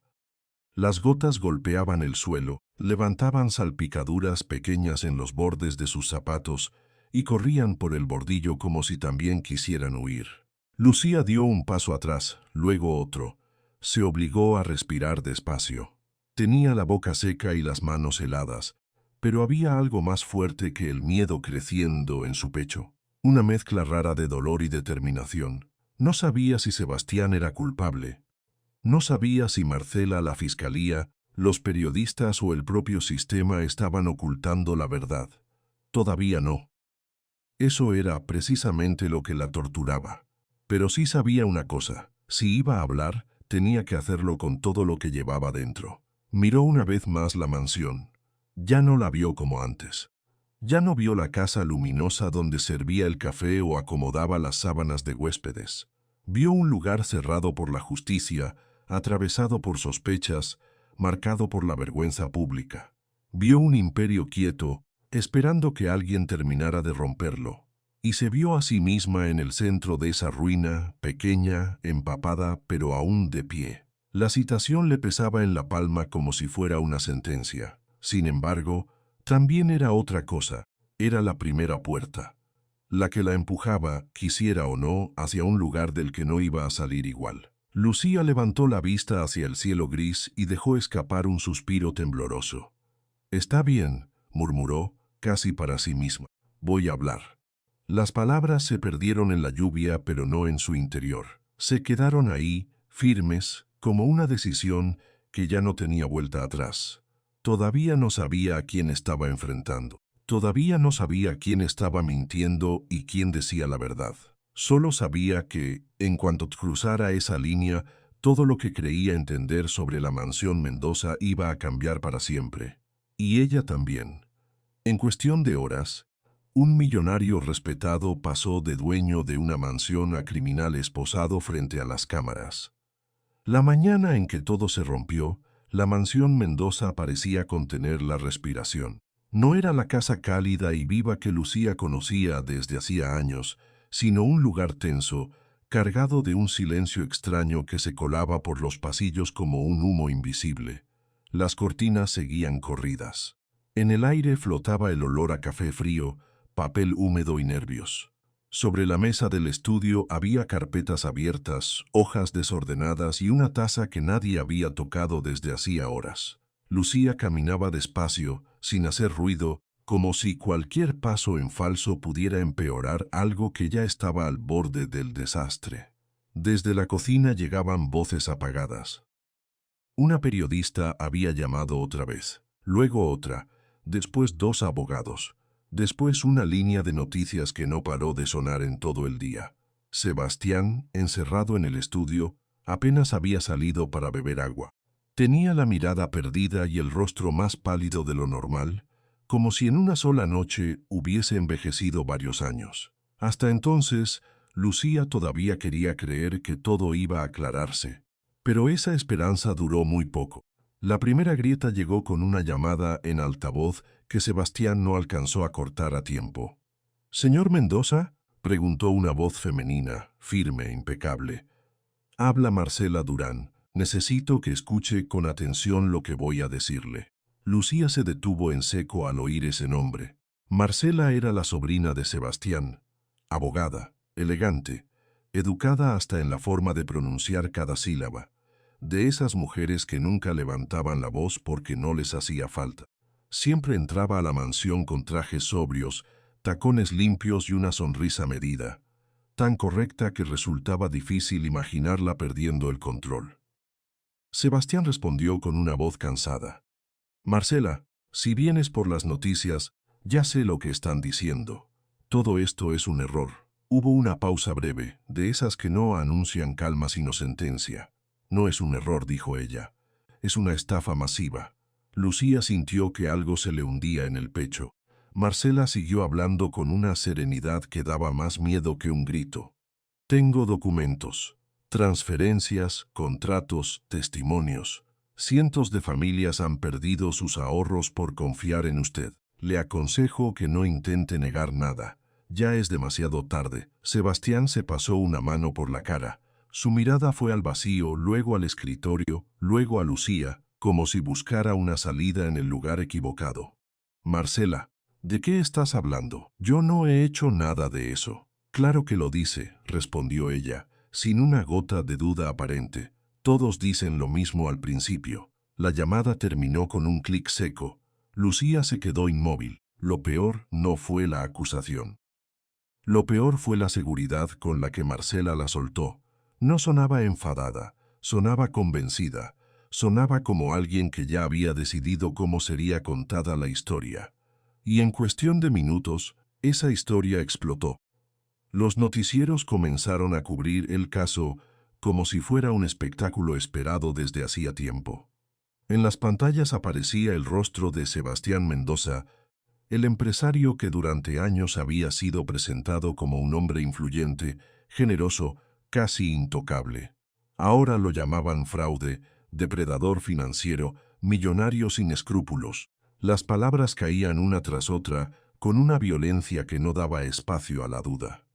Las gotas golpeaban el suelo, levantaban salpicaduras pequeñas en los bordes de sus zapatos y corrían por el bordillo como si también quisieran huir. Lucía dio un paso atrás, luego otro. Se obligó a respirar despacio. Tenía la boca seca y las manos heladas, pero había algo más fuerte que el miedo creciendo en su pecho. Una mezcla rara de dolor y determinación. No sabía si Sebastián era culpable. No sabía si Marcela, la fiscalía, los periodistas o el propio sistema estaban ocultando la verdad. Todavía no. Eso era precisamente lo que la torturaba. Pero sí sabía una cosa: si iba a hablar, tenía que hacerlo con todo lo que llevaba dentro. Miró una vez más la mansión. Ya no la vio como antes. Ya no vio la casa luminosa donde servía el café o acomodaba las sábanas de huéspedes. Vio un lugar cerrado por la justicia, atravesado por sospechas, marcado por la vergüenza pública. Vio un imperio quieto, esperando que alguien terminara de romperlo. Y se vio a sí misma en el centro de esa ruina, pequeña, empapada, pero aún de pie. La citación le pesaba en la palma como si fuera una sentencia. Sin embargo, también era otra cosa. Era la primera puerta, la que la empujaba, quisiera o no, hacia un lugar del que no iba a salir igual. Lucía levantó la vista hacia el cielo gris y dejó escapar un suspiro tembloroso. «Está bien», murmuró, casi para sí misma. «Voy a hablar». Las palabras se perdieron en la lluvia, pero no en su interior. Se quedaron ahí, firmes, como una decisión que ya no tenía vuelta atrás. Todavía no sabía a quién estaba enfrentando. Todavía no sabía quién estaba mintiendo y quién decía la verdad. Solo sabía que, en cuanto cruzara esa línea, todo lo que creía entender sobre la mansión Mendoza iba a cambiar para siempre. Y ella también. En cuestión de horas, un millonario respetado pasó de dueño de una mansión a criminal esposado frente a las cámaras. La mañana en que todo se rompió, la mansión Mendoza parecía contener la respiración. No era la casa cálida y viva que Lucía conocía desde hacía años, sino un lugar tenso, cargado de un silencio extraño que se colaba por los pasillos como un humo invisible. Las cortinas seguían corridas. En el aire flotaba el olor a café frío, papel húmedo y nervios. Sobre la mesa del estudio había carpetas abiertas, hojas desordenadas y una taza que nadie había tocado desde hacía horas. Lucía caminaba despacio, sin hacer ruido, como si cualquier paso en falso pudiera empeorar algo que ya estaba al borde del desastre. Desde la cocina llegaban voces apagadas. Una periodista había llamado otra vez, luego otra, después 2 abogados. Después una línea de noticias que no paró de sonar en todo el día. Sebastián, encerrado en el estudio, apenas había salido para beber agua. Tenía la mirada perdida y el rostro más pálido de lo normal, como si en una sola noche hubiese envejecido varios años. Hasta entonces, Lucía todavía quería creer que todo iba a aclararse. Pero esa esperanza duró muy poco. La primera grieta llegó con una llamada en altavoz que Sebastián no alcanzó a cortar a tiempo. «¿Señor Mendoza?», preguntó una voz femenina, firme, impecable. «Habla Marcela Durán. Necesito que escuche con atención lo que voy a decirle». Lucía se detuvo en seco al oír ese nombre. Marcela era la sobrina de Sebastián, abogada, elegante, educada hasta en la forma de pronunciar cada sílaba. De esas mujeres que nunca levantaban la voz porque no les hacía falta. Siempre entraba a la mansión con trajes sobrios, tacones limpios y una sonrisa medida, tan correcta que resultaba difícil imaginarla perdiendo el control. Sebastián respondió con una voz cansada. «Marcela, si vienes por las noticias, ya sé lo que están diciendo. Todo esto es un error». Hubo una pausa breve, de esas que no anuncian calma sino sentencia. «No es un error», dijo ella. «Es una estafa masiva». Lucía sintió que algo se le hundía en el pecho. Marcela siguió hablando con una serenidad que daba más miedo que un grito. «Tengo documentos, transferencias, contratos, testimonios. Cientos de familias han perdido sus ahorros por confiar en usted. Le aconsejo que no intente negar nada. Ya es demasiado tarde. Sebastián se pasó una mano por la cara. Su mirada fue al vacío, luego al escritorio, luego a Lucía, como si buscara una salida en el lugar equivocado. Marcela, ¿de qué estás hablando? Yo no he hecho nada de eso. Claro que lo dice, respondió ella, sin una gota de duda aparente. Todos dicen lo mismo al principio. La llamada terminó con un clic seco. Lucía se quedó inmóvil. Lo peor no fue la acusación. Lo peor fue la seguridad con la que Marcela la soltó. No sonaba enfadada, sonaba convencida, sonaba como alguien que ya había decidido cómo sería contada la historia. Y en cuestión de minutos, esa historia explotó. Los noticieros comenzaron a cubrir el caso como si fuera un espectáculo esperado desde hacía tiempo. En las pantallas aparecía el rostro de Sebastián Mendoza, el empresario que durante años había sido presentado como un hombre influyente, generoso, casi intocable. Ahora lo llamaban fraude, depredador financiero, millonario sin escrúpulos. Las palabras caían una tras otra, con una violencia que no daba espacio a la duda.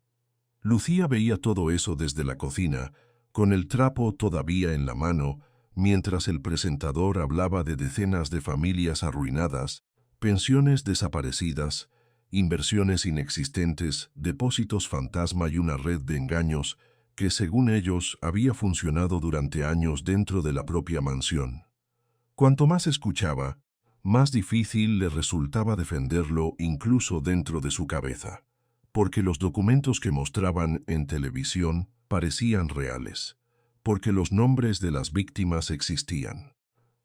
Lucía veía todo eso desde la cocina, con el trapo todavía en la mano, mientras el presentador hablaba de decenas de familias arruinadas, pensiones desaparecidas, inversiones inexistentes, depósitos fantasma y una red de engaños que, según ellos, había funcionado durante años dentro de la propia mansión. Cuanto más escuchaba, más difícil le resultaba defenderlo incluso dentro de su cabeza, porque los documentos que mostraban en televisión parecían reales, porque los nombres de las víctimas existían,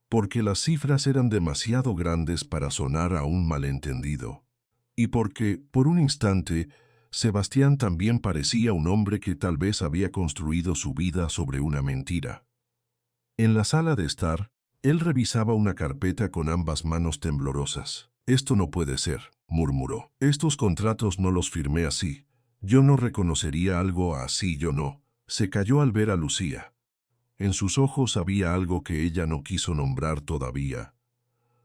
porque las cifras eran demasiado grandes para sonar a un malentendido, y porque, por un instante, Sebastián también parecía un hombre que tal vez había construido su vida sobre una mentira. En la sala de estar, él revisaba una carpeta con ambas manos temblorosas. «Esto no puede ser», murmuró. «Estos contratos no los firmé así. Yo no reconocería algo así, yo no». Se calló al ver a Lucía. En sus ojos había algo que ella no quiso nombrar todavía.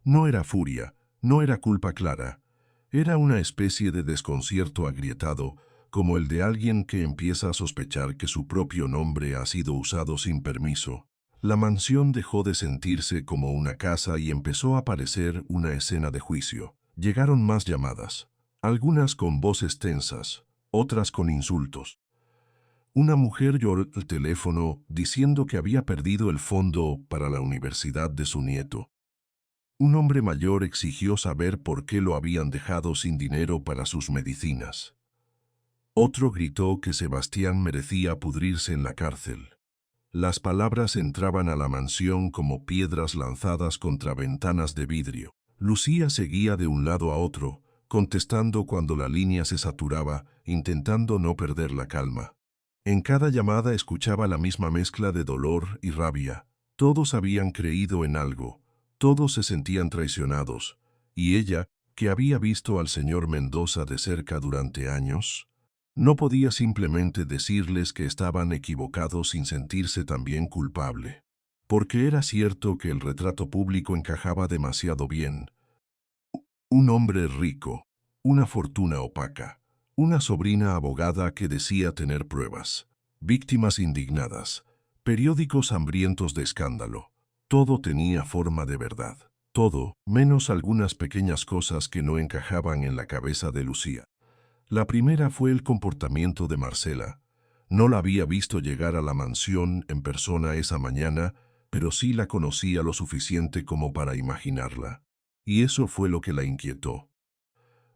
No era furia, no era culpa clara. Era una especie de desconcierto agrietado, como el de alguien que empieza a sospechar que su propio nombre ha sido usado sin permiso. La mansión dejó de sentirse como una casa y empezó a parecer una escena de juicio. Llegaron más llamadas, algunas con voces tensas, otras con insultos. Una mujer lloró al teléfono diciendo que había perdido el fondo para la universidad de su nieto. Un hombre mayor exigió saber por qué lo habían dejado sin dinero para sus medicinas. Otro gritó que Sebastián merecía pudrirse en la cárcel. Las palabras entraban a la mansión como piedras lanzadas contra ventanas de vidrio. Lucía seguía de un lado a otro, contestando cuando la línea se saturaba, intentando no perder la calma. En cada llamada escuchaba la misma mezcla de dolor y rabia. Todos habían creído en algo, todos se sentían traicionados, y ella, que había visto al señor Mendoza de cerca durante años, no podía simplemente decirles que estaban equivocados sin sentirse también culpable. Porque era cierto que el retrato público encajaba demasiado bien. Un hombre rico, una fortuna opaca, una sobrina abogada que decía tener pruebas, víctimas indignadas, periódicos hambrientos de escándalo. Todo tenía forma de verdad. Todo, menos algunas pequeñas cosas que no encajaban en la cabeza de Lucía. La primera fue el comportamiento de Marcela. No la había visto llegar a la mansión en persona esa mañana, pero sí la conocía lo suficiente como para imaginarla. Y eso fue lo que la inquietó.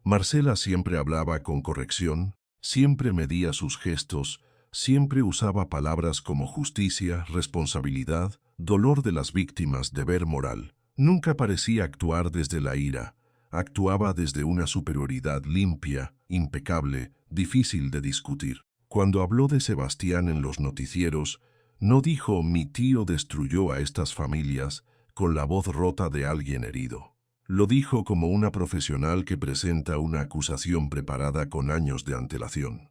Marcela siempre hablaba con corrección, siempre medía sus gestos, siempre usaba palabras como justicia, responsabilidad, dolor de las víctimas, deber moral. Nunca parecía actuar desde la ira. Actuaba desde una superioridad limpia, impecable, difícil de discutir. Cuando habló de Sebastián en los noticieros, no dijo «mi tío destruyó a estas familias» con la voz rota de alguien herido. Lo dijo como una profesional que presenta una acusación preparada con años de antelación.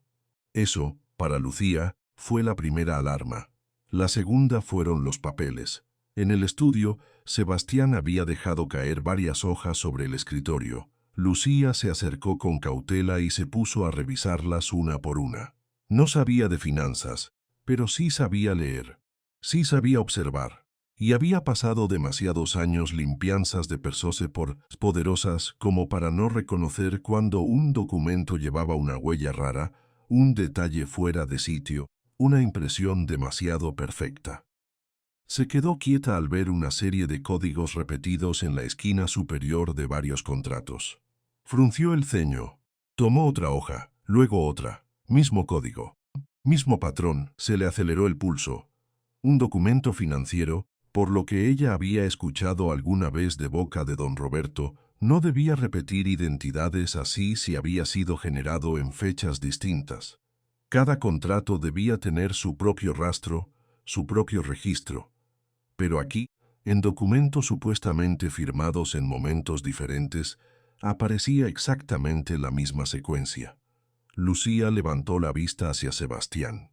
Eso, para Lucía, fue la primera alarma. La segunda fueron los papeles. En el estudio, Sebastián había dejado caer varias hojas sobre el escritorio. Lucía se acercó con cautela y se puso a revisarlas una por una. No sabía de finanzas, pero sí sabía leer. Sí sabía observar. Y había pasado demasiados años limpianzas de persona por poderosas como para no reconocer cuando un documento llevaba una huella rara, un detalle fuera de sitio, una impresión demasiado perfecta. Se quedó quieta al ver una serie de códigos repetidos en la esquina superior de varios contratos. Frunció el ceño. Tomó otra hoja, luego otra. Mismo código. Mismo patrón. Se le aceleró el pulso. Un documento financiero, por lo que ella había escuchado alguna vez de boca de don Roberto, no debía repetir identidades así si había sido generado en fechas distintas. Cada contrato debía tener su propio rastro, su propio registro. Pero aquí, en documentos supuestamente firmados en momentos diferentes, aparecía exactamente la misma secuencia. Lucía levantó la vista hacia Sebastián.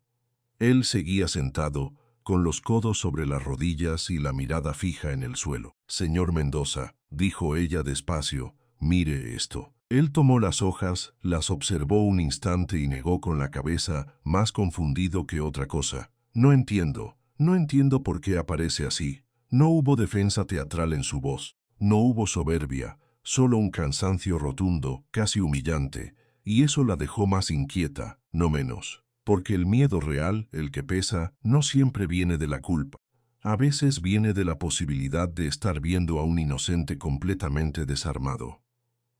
Él seguía sentado, con los codos sobre las rodillas y la mirada fija en el suelo. «Señor Mendoza», dijo ella despacio, «mire esto». Él tomó las hojas, las observó un instante y negó con la cabeza, más confundido que otra cosa. «No entiendo por qué aparece así». No hubo defensa teatral en su voz, no hubo soberbia, solo un cansancio rotundo, casi humillante, y eso la dejó más inquieta, no menos. Porque el miedo real, el que pesa, no siempre viene de la culpa. A veces viene de la posibilidad de estar viendo a un inocente completamente desarmado.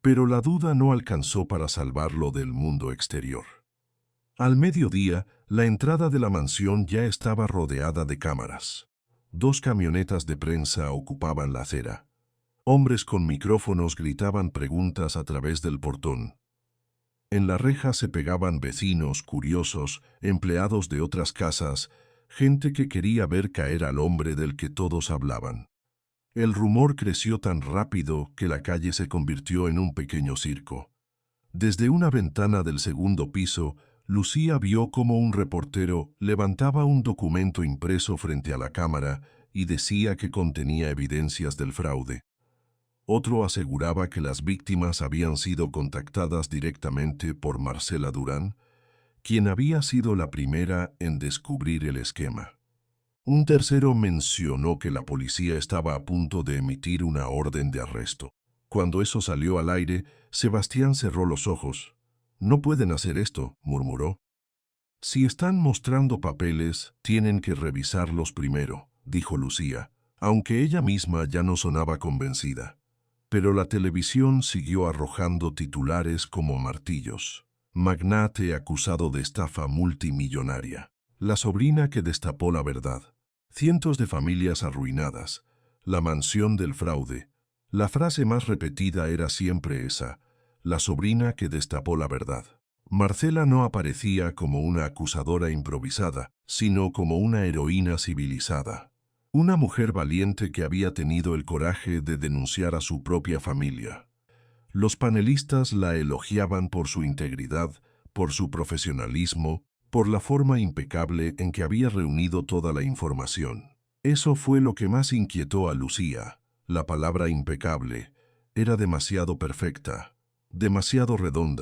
Pero la duda no alcanzó para salvarlo del mundo exterior. Al mediodía, la entrada de la mansión ya estaba rodeada de cámaras. 2 camionetas de prensa ocupaban la acera. Hombres con micrófonos gritaban preguntas a través del portón. En la reja se pegaban vecinos, curiosos, empleados de otras casas, gente que quería ver caer al hombre del que todos hablaban. El rumor creció tan rápido que la calle se convirtió en un pequeño circo. Desde una ventana del segundo piso, Lucía vio cómo un reportero levantaba un documento impreso frente a la cámara y decía que contenía evidencias del fraude. Otro aseguraba que las víctimas habían sido contactadas directamente por Marcela Durán, quien había sido la primera en descubrir el esquema. Un tercero mencionó que la policía estaba a punto de emitir una orden de arresto. Cuando eso salió al aire, Sebastián cerró los ojos. «No pueden hacer esto», murmuró. «Si están mostrando papeles, tienen que revisarlos primero», dijo Lucía, aunque ella misma ya no sonaba convencida. Pero la televisión siguió arrojando titulares como martillos. Magnate acusado de estafa multimillonaria. La sobrina que destapó la verdad. Cientos de familias arruinadas. La mansión del fraude. La frase más repetida era siempre esa: la sobrina que destapó la verdad. Marcela no aparecía como una acusadora improvisada, sino como una heroína civilizada. Una mujer valiente que había tenido el coraje de denunciar a su propia familia. Los panelistas la elogiaban por su integridad, por su profesionalismo, por la forma impecable en que había reunido toda la información. Eso fue lo que más inquietó a Lucía. La palabra impecable era demasiado perfecta, demasiado redonda.